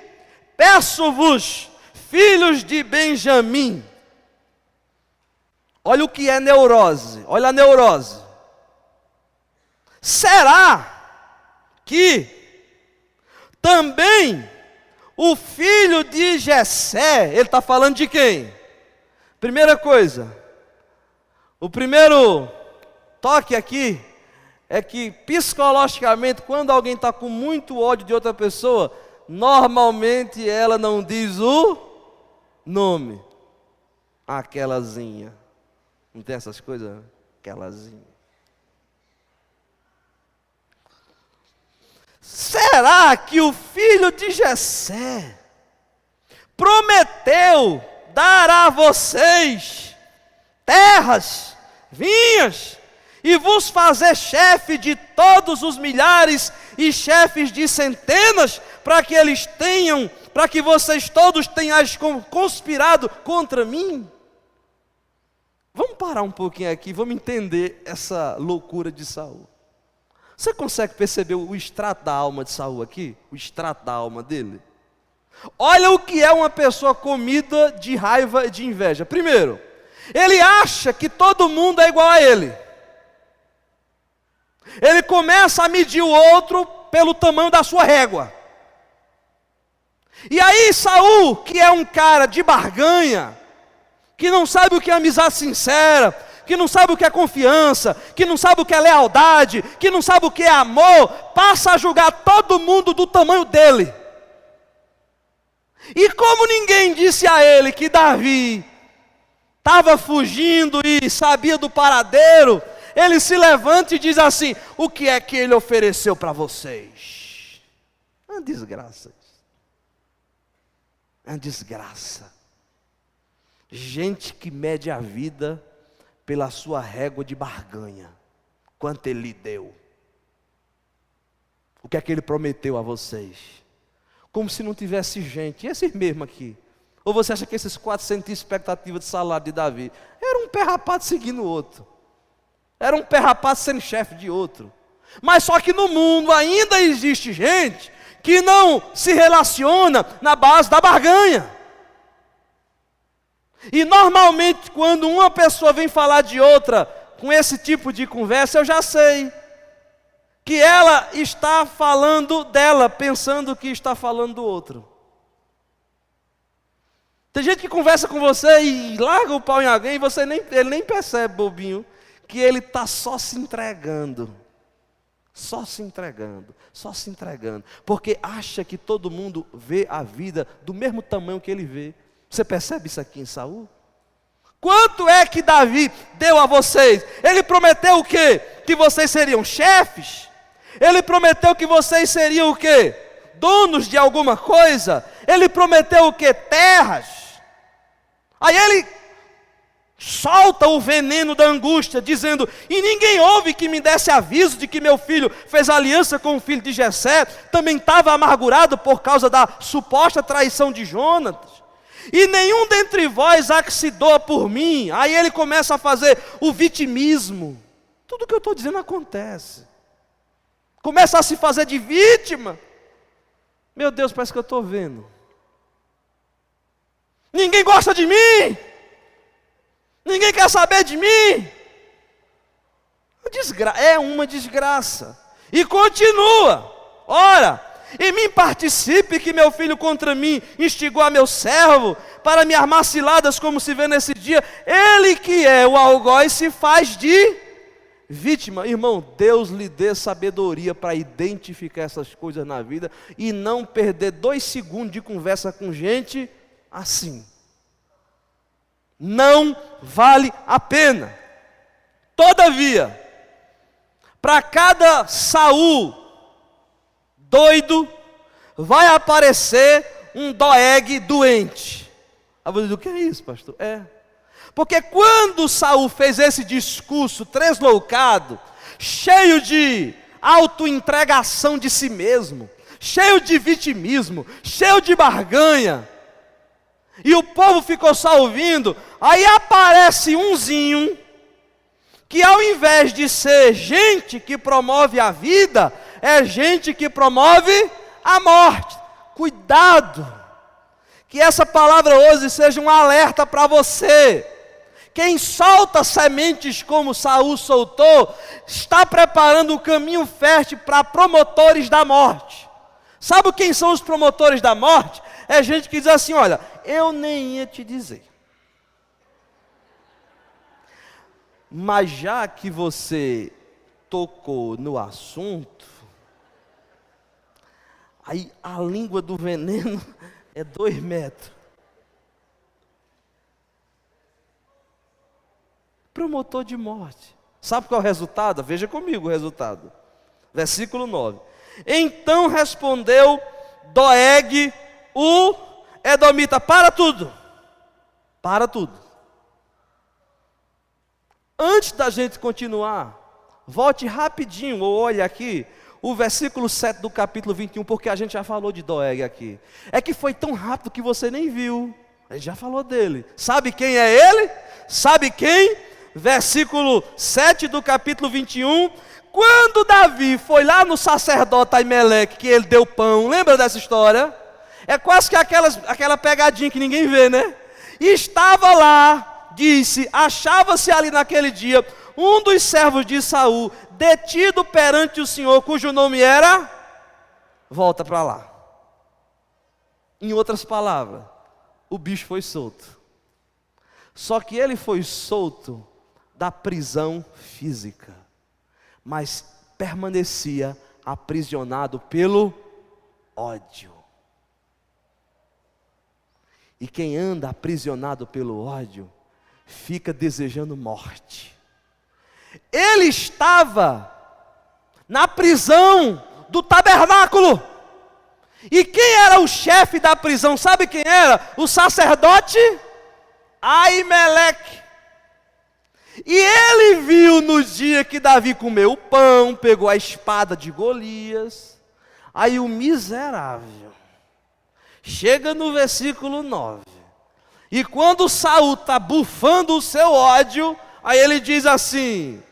peço-vos, filhos de Benjamim. Olha o que é neurose, olha a neurose. Será que também o filho de Jessé, ele está falando de quem? Primeira coisa, o primeiro toque aqui é que psicologicamente, quando alguém está com muito ódio de outra pessoa, normalmente ela não diz o nome. Aquelazinha. Não tem essas coisas? Aquelazinha. Será que o filho de Jessé prometeu dar a vocês terras, vinhas, e vos fazer chefe de todos os milhares e chefes de centenas, para que eles tenham, para que vocês todos tenhais conspirado contra mim? Vamos parar um pouquinho aqui, vamos entender essa loucura de Saul. Você consegue perceber o extrato da alma de Saul aqui? O extrato da alma dele? Olha o que é uma pessoa comida de raiva e de inveja. Primeiro, ele acha que todo mundo é igual a ele. Ele começa a medir o outro pelo tamanho da sua régua. E aí Saul, que é um cara de barganha, que não sabe o que é amizade sincera, que não sabe o que é confiança, que não sabe o que é lealdade, que não sabe o que é amor, passa a julgar todo mundo do tamanho dele. E como ninguém disse a ele que Davi estava fugindo e sabia do paradeiro, ele se levanta e diz assim: o que é que ele ofereceu para vocês? É uma desgraça. É uma desgraça. Gente que mede a vida pela sua régua de barganha. Quanto ele lhe deu? O que é que ele prometeu a vocês? Como se não tivesse gente. E esses mesmo aqui? Ou você acha que esses 400 tinham expectativa de salário de Davi? Era um pé rapado seguindo o outro. Era um pé rapado sendo chefe de outro. Mas só que no mundo ainda existe gente que não se relaciona na base da barganha. E normalmente quando uma pessoa vem falar de outra com esse tipo de conversa, eu já sei que ela está falando dela, pensando que está falando do outro. Tem gente que conversa com você e larga o pau em alguém e ele nem percebe, bobinho, que ele está só se entregando. Só se entregando, só se entregando, porque acha que todo mundo vê a vida do mesmo tamanho que ele vê. Você percebe isso aqui em Saul? Quanto é que Davi deu a vocês? Ele prometeu o quê? Que vocês seriam chefes? Ele prometeu que vocês seriam o quê? Donos de alguma coisa? Ele prometeu o quê? Terras. Aí ele solta o veneno da angústia, dizendo: e ninguém houve que me desse aviso de que meu filho fez aliança com o filho de Jessé, também estava amargurado por causa da suposta traição de Jonatas. E nenhum dentre vós há que se doa por mim. Aí ele começa a fazer o vitimismo. Tudo que eu estou dizendo acontece. Começa a se fazer de vítima. Meu Deus, parece que eu estou vendo. Ninguém gosta de mim. Ninguém quer saber de mim. É uma desgraça. E continua. Ora, em mim participe que meu filho contra mim instigou a meu servo para me armar ciladas, como se vê nesse dia. Ele que é o algoz se faz de vítima. Irmão, Deus lhe dê sabedoria para identificar essas coisas na vida e não perder 2 segundos de conversa com gente assim. Não vale a pena. Todavia, para cada Saul doido, vai aparecer um Doeg doente. Aí você diz: o que é isso, pastor? Porque quando Saul fez esse discurso tresloucado, cheio de autoentregação de si mesmo, cheio de vitimismo, cheio de barganha, e o povo ficou só ouvindo, aí aparece umzinho, que ao invés de ser gente que promove a vida, é gente que promove a morte. Cuidado, que essa palavra hoje seja um alerta para você. Quem solta sementes como Saul soltou, está preparando o caminho fértil para promotores da morte. Sabe quem são os promotores da morte? É gente que diz assim: olha, eu nem ia te dizer, mas já que você tocou no assunto, aí a língua do veneno é 2 metros. Promotor de morte. Sabe qual é o resultado? Veja comigo o resultado. Versículo 9. Então respondeu Doeg, o edomita: para tudo. Para tudo. Antes da gente continuar, volte rapidinho, ou olhe aqui, o versículo 7 do capítulo 21, porque a gente já falou de Doeg aqui. É que foi tão rápido que você nem viu. A gente já falou dele. Sabe quem é ele? Sabe quem? Versículo 7 do capítulo 21. Quando Davi foi lá no sacerdote Aimeleque, que ele deu pão, lembra dessa história? É quase que aquela pegadinha que ninguém vê, né? E estava lá, disse, achava-se ali naquele dia um dos servos de Saul, detido perante o Senhor, cujo nome era... Volta para lá. Em outras palavras, o bicho foi solto. Só que ele foi solto da prisão física, mas permanecia aprisionado pelo ódio. E quem anda aprisionado pelo ódio, fica desejando morte. Ele estava na prisão do tabernáculo. E quem era o chefe da prisão? Sabe quem era? O sacerdote Aimeleque. E ele viu no dia que Davi comeu o pão, pegou a espada de Golias. Aí o miserável chega no versículo 9. E quando Saul está bufando o seu ódio, aí ele diz assim: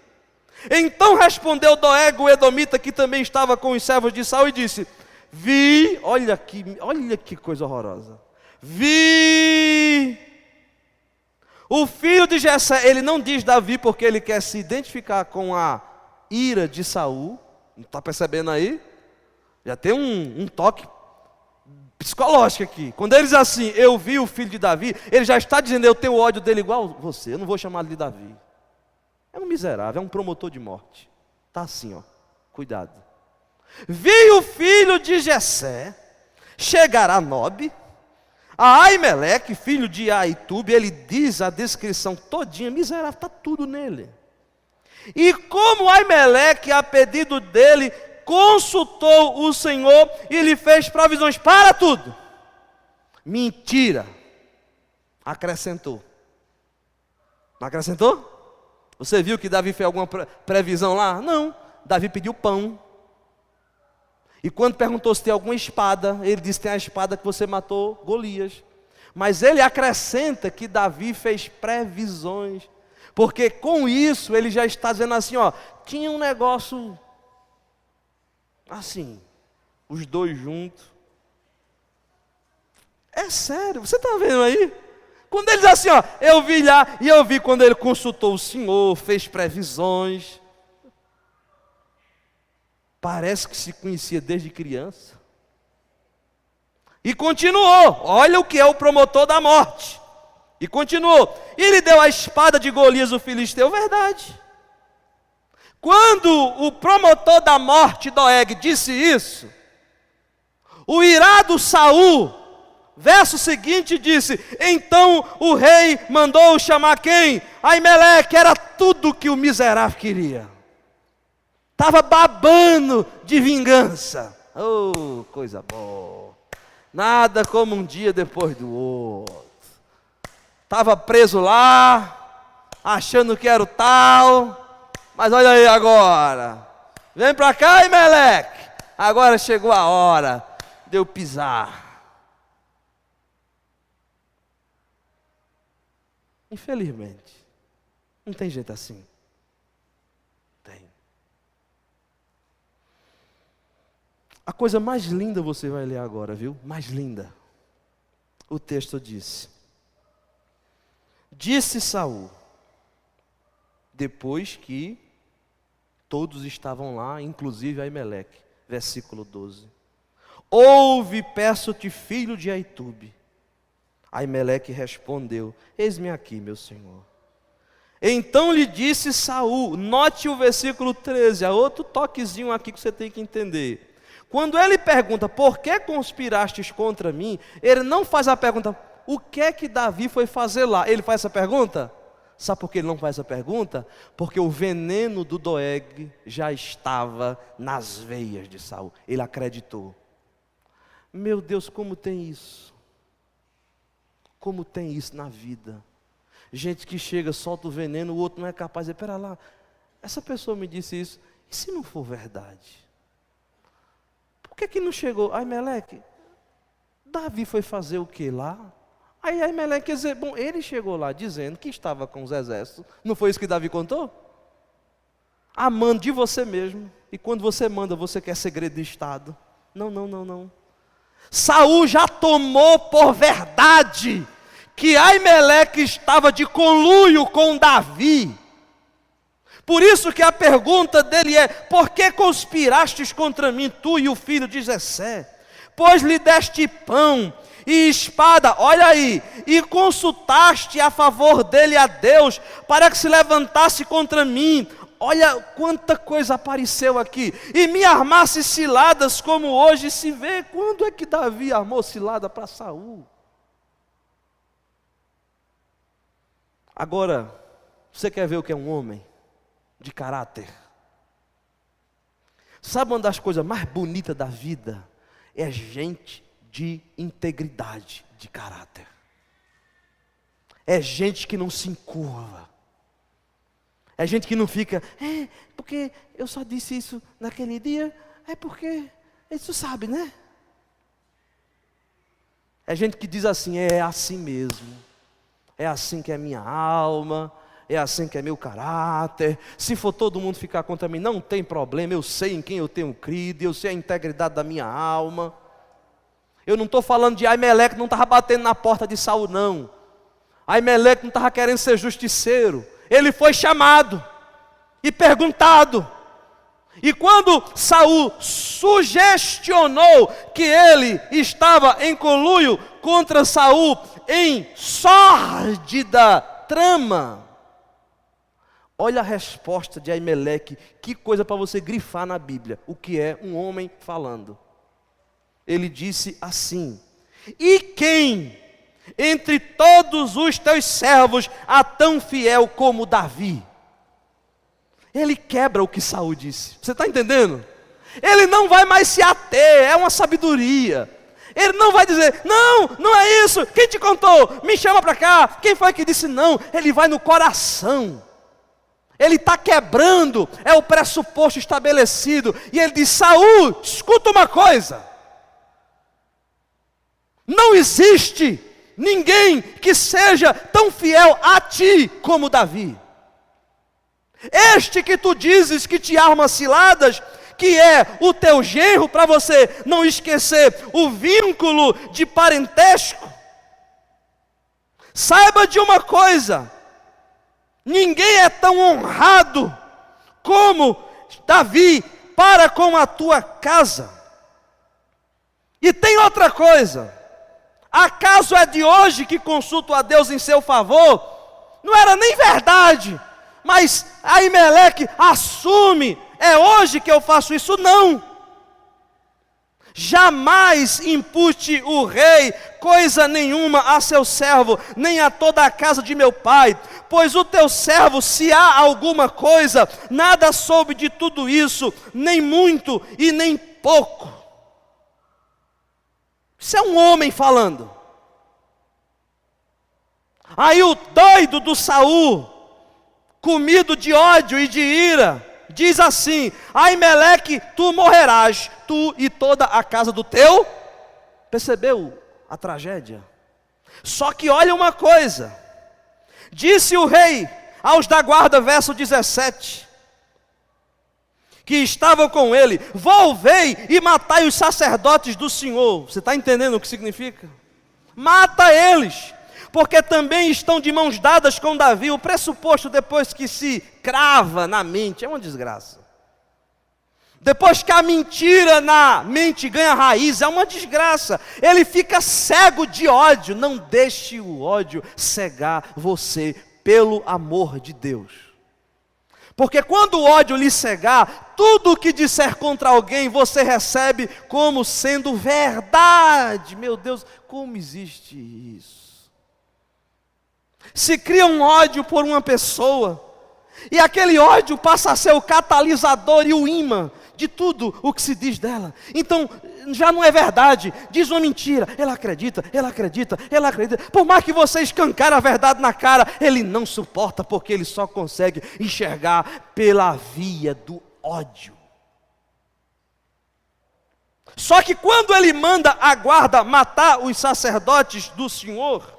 então respondeu Doeg, o edomita, que também estava com os servos de Saul, e disse: vi, olha que coisa horrorosa, vi o filho de Jessé. Ele não diz Davi porque ele quer se identificar com a ira de Saul. Não está percebendo aí? Já tem um toque psicológico aqui. Quando ele diz assim, eu vi o filho de Davi, ele já está dizendo, eu tenho ódio dele igual você, eu não vou chamar ele de Davi. É um miserável, é um promotor de morte. Está assim, ó. Cuidado. Vi o filho de Jessé chegar a Nobe, a Aimeleque, filho de Aitube. Ele diz a descrição todinha, miserável, está tudo nele. E como Aimeleque, a pedido dele, consultou o Senhor e lhe fez provisões para tudo. Mentira. Acrescentou. Não acrescentou? Você viu que Davi fez alguma previsão lá? Não. Davi pediu pão. E quando perguntou se tem alguma espada, ele disse: tem a espada que você matou Golias. Mas ele acrescenta que Davi fez previsões, porque com isso ele já está dizendo assim, ó, tinha um negócio assim, os dois juntos. É sério, você está vendo aí? Quando ele diz assim, ó, eu vi lá, e eu vi quando ele consultou o Senhor, fez previsões. Parece que se conhecia desde criança. E continuou. Olha o que é o promotor da morte. E continuou. E lhe deu a espada de Golias, o filisteu. Verdade. Quando o promotor da morte, Doeg, disse isso, o irado Saul, verso seguinte, disse: então o rei mandou chamar quem? Aimeleque. Era tudo que o miserável queria. Estava babando de vingança. Oh, coisa boa. Nada como um dia depois do outro. Estava preso lá, achando que era o tal. Mas olha aí agora. Vem para cá, Aimeleque. Agora chegou a hora de eu pisar. Infelizmente, não tem jeito assim. A coisa mais linda você vai ler agora, viu? Mais linda. O texto diz: disse Saul, depois que todos estavam lá, inclusive Aimeleque, versículo 12. Ouve, peço-te, filho de Aitube. Aimeleque respondeu: eis-me aqui, meu senhor. Então lhe disse Saul, note o versículo 13, há outro toquezinho aqui que você tem que entender. Quando ele pergunta, por que conspirastes contra mim? Ele não faz a pergunta, o que é que Davi foi fazer lá? Ele faz essa pergunta? Sabe por que ele não faz essa pergunta? Porque o veneno do Doeg já estava nas veias de Saul. Ele acreditou. Meu Deus, como tem isso? Como tem isso na vida? Gente que chega, solta o veneno, o outro não é capaz de dizer, pera lá, essa pessoa me disse isso, e se não for verdade? Por que não chegou? Aimeleque, Davi foi fazer o que lá? Aí Aimeleque quer dizer, bom, ele chegou lá dizendo que estava com os exércitos. Não foi isso que Davi contou? Amando de você mesmo. E quando você manda, você quer segredo de Estado. Não. Saul já tomou por verdade que Aimeleque estava de conluio com Davi. Por isso que a pergunta dele é, por que conspirastes contra mim, tu e o filho de Jessé? Pois lhe deste pão e espada, olha aí, e consultaste a favor dele a Deus, para que se levantasse contra mim. Olha quanta coisa apareceu aqui. E me armasse ciladas como hoje se vê. Quando é que Davi armou cilada para Saul? Agora, você quer ver o que é um homem de caráter? Sabe uma das coisas mais bonitas da vida? É gente de integridade de caráter. É gente que não se encurva. É gente que não fica, porque eu só disse isso naquele dia, é porque, isso sabe, né? É gente que diz assim, é assim mesmo. É assim que é minha alma, é assim que é meu caráter. Se for todo mundo ficar contra mim, não tem problema. Eu sei em quem eu tenho crido, eu sei a integridade da minha alma. Eu não estou falando de Aimeleque, não estava batendo na porta de Saul, não. Aimeleque não estava querendo ser justiceiro. Ele foi chamado e perguntado. E quando Saul sugestionou que ele estava em conluio contra Saul em sórdida trama, olha a resposta de Aimeleque, que coisa para você grifar na Bíblia, o que é um homem falando. Ele disse assim: e quem entre todos os teus servos há tão fiel como Davi? Ele quebra o que Saul disse. Você está entendendo? Ele não vai mais se ater, é uma sabedoria. Ele não vai dizer, não, não é isso, quem te contou? Me chama para cá, quem foi que disse não? Ele vai no coração. Ele está quebrando, é o pressuposto estabelecido. E ele diz: Saul, escuta uma coisa. Não existe ninguém que seja tão fiel a ti como Davi. Este que tu dizes que te arma ciladas, que é o teu genro, para você não esquecer o vínculo de parentesco. Saiba de uma coisa: ninguém é tão honrado como Davi para com a tua casa. E tem outra coisa: acaso é de hoje que consulto a Deus em seu favor? Não era nem verdade, mas Aimeleque assume, é hoje que eu faço isso? Não. Jamais impute o rei coisa nenhuma a seu servo, nem a toda a casa de meu pai, pois o teu servo, se há alguma coisa, nada soube de tudo isso, nem muito e nem pouco. Isso é um homem falando. Aí o doido do Saul, comido de ódio e de ira, diz assim: Aimeleque, tu morrerás, tu e toda a casa do teu. Percebeu a tragédia? Só que olha uma coisa: disse o rei aos da guarda, verso 17, que estavam com ele: volvei e matai os sacerdotes do Senhor. Você está entendendo o que significa? Mata eles, porque também estão de mãos dadas com Davi. O pressuposto, depois que se crava na mente, é uma desgraça. Depois que a mentira na mente ganha raiz, é uma desgraça. Ele fica cego de ódio. Não deixe o ódio cegar você, pelo amor de Deus. Porque quando o ódio lhe cegar, tudo o que disser contra alguém, você recebe como sendo verdade. Meu Deus, como existe isso? Se cria um ódio por uma pessoa, e aquele ódio passa a ser o catalisador e o ímã de tudo o que se diz dela. Então, já não é verdade, diz uma mentira, ela acredita, ela acredita, ela acredita. Por mais que você escancar a verdade na cara, ele não suporta, porque ele só consegue enxergar pela via do ódio. Só que quando ele manda a guarda matar os sacerdotes do Senhor,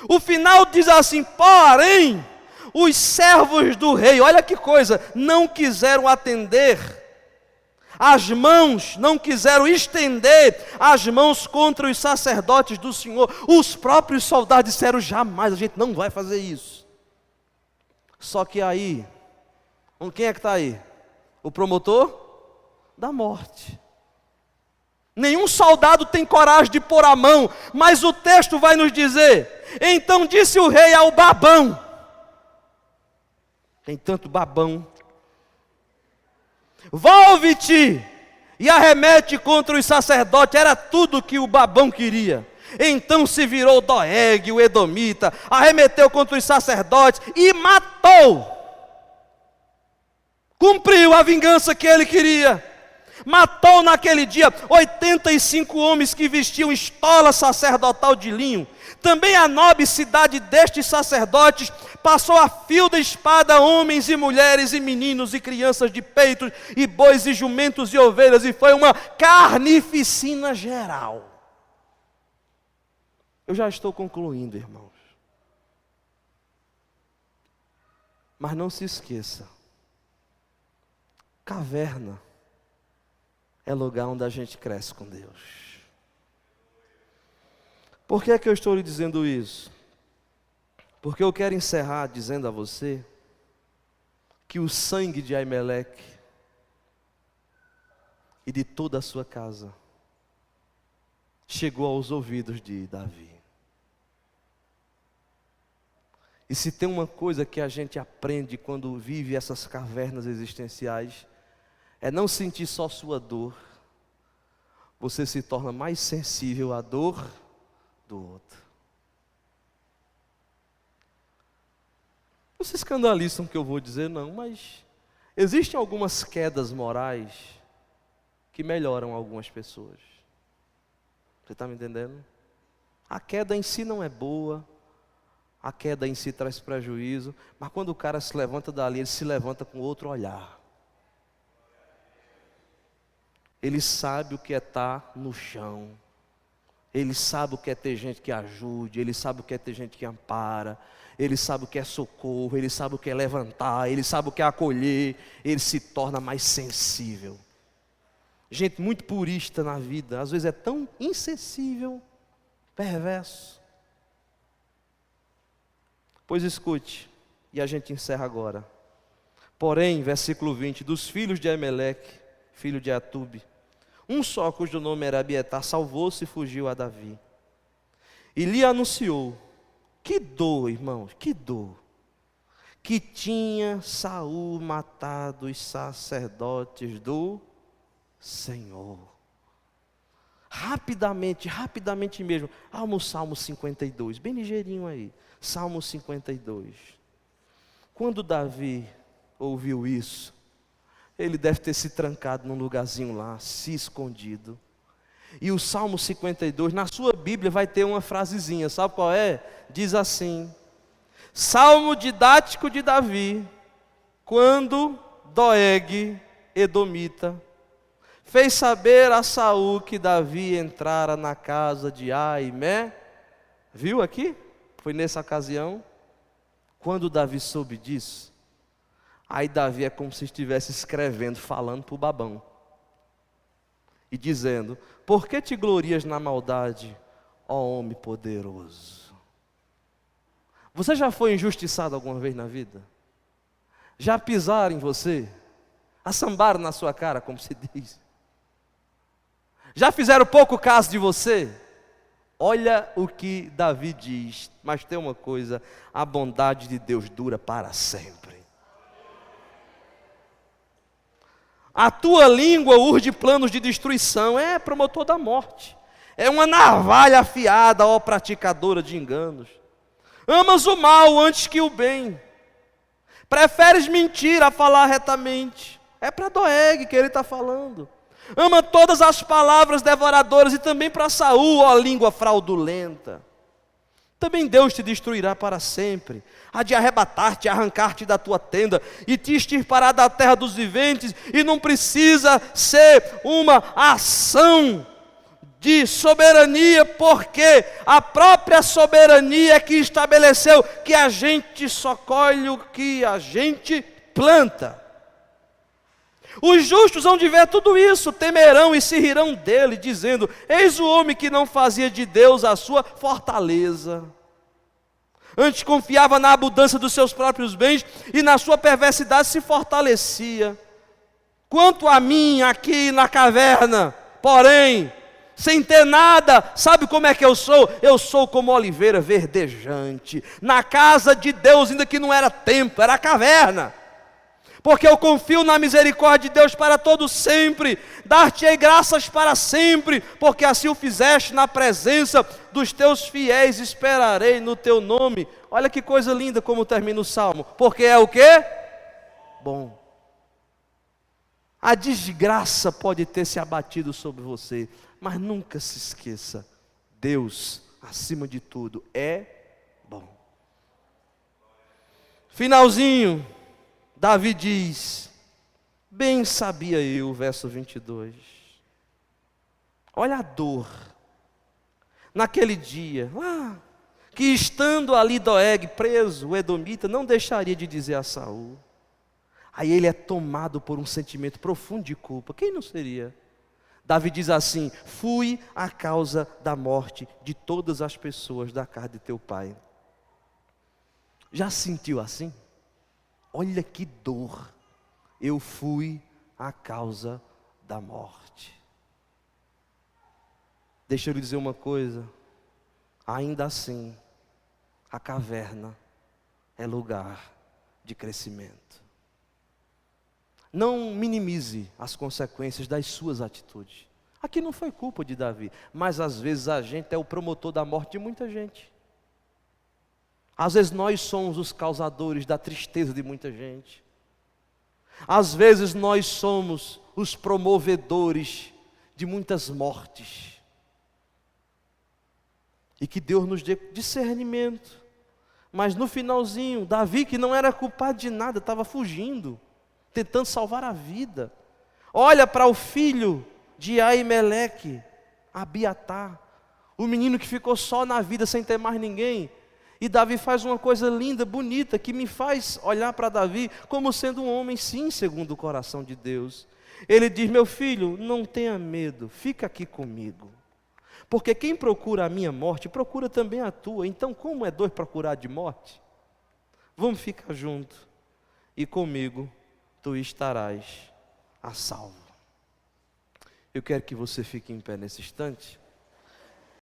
o final diz assim: porém, os servos do rei, olha que coisa, não quiseram atender as mãos, não quiseram estender as mãos contra os sacerdotes do Senhor. Os próprios soldados disseram: jamais, a gente não vai fazer isso. Só que aí, quem é que está aí? O promotor da morte. Nenhum soldado tem coragem de pôr a mão, mas o texto vai nos dizer: então disse o rei ao babão. Tem tanto babão. Volve-te e arremete contra os sacerdotes. Era tudo que o babão queria. Então se virou Doeg, o edomita, arremeteu contra os sacerdotes e matou. Cumpriu a vingança que ele queria. Matou naquele dia 85 homens que vestiam estola sacerdotal de linho. Também a nobre cidade destes sacerdotes passou a fio da espada homens e mulheres e meninos e crianças de peitos e bois e jumentos e ovelhas, e foi uma carnificina geral. Eu já estou concluindo, irmãos. Mas não se esqueça: caverna é lugar onde a gente cresce com Deus. Por que é que eu estou lhe dizendo isso? Porque eu quero encerrar dizendo a você que o sangue de Aimeleque e de toda a sua casa chegou aos ouvidos de Davi. E se tem uma coisa que a gente aprende quando vive essas cavernas existenciais, é não sentir só sua dor. Você se torna mais sensível à dor do outro. Não se escandalizam com o que eu vou dizer, não, mas existem algumas quedas morais que melhoram algumas pessoas. Você está me entendendo? A queda em si não é boa, a queda em si traz prejuízo, mas quando o cara se levanta dali, ele se levanta com outro olhar. Ele sabe o que é estar no chão. Ele sabe o que é ter gente que ajude. Ele sabe o que é ter gente que ampara. Ele sabe o que é socorro. Ele sabe o que é levantar. Ele sabe o que é acolher. Ele se torna mais sensível. Gente muito purista na vida, às vezes é tão insensível, perverso. Pois escute, e a gente encerra agora. Porém, versículo 20, dos filhos de Emelec, filho de Atube, um só, cujo nome era Abietar, salvou-se e fugiu a Davi. E lhe anunciou, que dor, irmãos, que dor, que tinha Saul matado os sacerdotes do Senhor. Rapidamente mesmo, o Salmo 52, bem ligeirinho aí, Salmo 52. Quando Davi ouviu isso, ele deve ter se trancado num lugarzinho lá, se escondido. E o Salmo 52, na sua Bíblia vai ter uma frasezinha, sabe qual é? Diz assim: Salmo didático de Davi, quando Doeg, edomita, fez saber a Saul que Davi entrara na casa de Aimé. Viu aqui? Foi nessa ocasião. Quando Davi soube disso, aí Davi é como se estivesse escrevendo, falando para o babão. E dizendo, por que te glorias na maldade, ó homem poderoso? Você já foi injustiçado alguma vez na vida? Já pisaram em você? Assambaram na sua cara, como se diz? Já fizeram pouco caso de você? Olha o que Davi diz, mas tem uma coisa, a bondade de Deus dura para sempre. A tua língua urde planos de destruição, é promotor da morte, é uma navalha afiada, ó praticadora de enganos. Amas o mal antes que o bem, preferes mentir a falar retamente. É para Doeg que ele está falando. Ama todas as palavras devoradoras, e também para Saul, ó língua fraudulenta. Também Deus te destruirá para sempre, há de arrebatar-te, arrancar-te da tua tenda, e te extirpará da terra dos viventes, e não precisa ser uma ação de soberania, porque a própria soberania é que estabeleceu que a gente só colhe o que a gente planta. Os justos hão de ver tudo isso, temerão e se rirão dele, dizendo, eis o homem que não fazia de Deus a sua fortaleza. Antes confiava na abundância dos seus próprios bens, e na sua perversidade se fortalecia. Quanto a mim, aqui na caverna, porém, sem ter nada, sabe como é que eu sou? Eu sou como oliveira verdejante, na casa de Deus, ainda que não era templo, era caverna. Porque eu confio na misericórdia de Deus para todo sempre, dar-te-ei graças para sempre, porque assim o fizeste na presença dos teus fiéis, esperarei no teu nome. Olha que coisa linda como termina o Salmo, porque é o quê? Bom. A desgraça pode ter se abatido sobre você, mas nunca se esqueça, Deus, acima de tudo, é bom. Finalzinho, Davi diz, bem sabia eu, verso 22, olha a dor, naquele dia, que estando ali Doeg preso, o edomita, não deixaria de dizer a Saul. Aí ele é tomado por um sentimento profundo de culpa, quem não seria? Davi diz assim, fui a causa da morte de todas as pessoas da casa de teu pai. Já sentiu assim? Olha que dor, eu fui a causa da morte. Deixa eu lhe dizer uma coisa, ainda assim, a caverna é lugar de crescimento. Não minimize as consequências das suas atitudes. Aqui não foi culpa de Davi, mas às vezes a gente é o promotor da morte de muita gente. Às vezes nós somos os causadores da tristeza de muita gente. Às vezes nós somos os promovedores de muitas mortes. E que Deus nos dê discernimento. Mas no finalzinho, Davi, que não era culpado de nada, estava fugindo, tentando salvar a vida. Olha para o filho de Aimeleque, Abiatar, o menino que ficou só na vida sem ter mais ninguém. E Davi faz uma coisa linda, bonita, que me faz olhar para Davi como sendo um homem, sim, segundo o coração de Deus. Ele diz: meu filho, não tenha medo, fica aqui comigo. Porque quem procura a minha morte, procura também a tua. Então, como é dois procurar de morte? Vamos ficar juntos, e comigo tu estarás a salvo. Eu quero que você fique em pé nesse instante.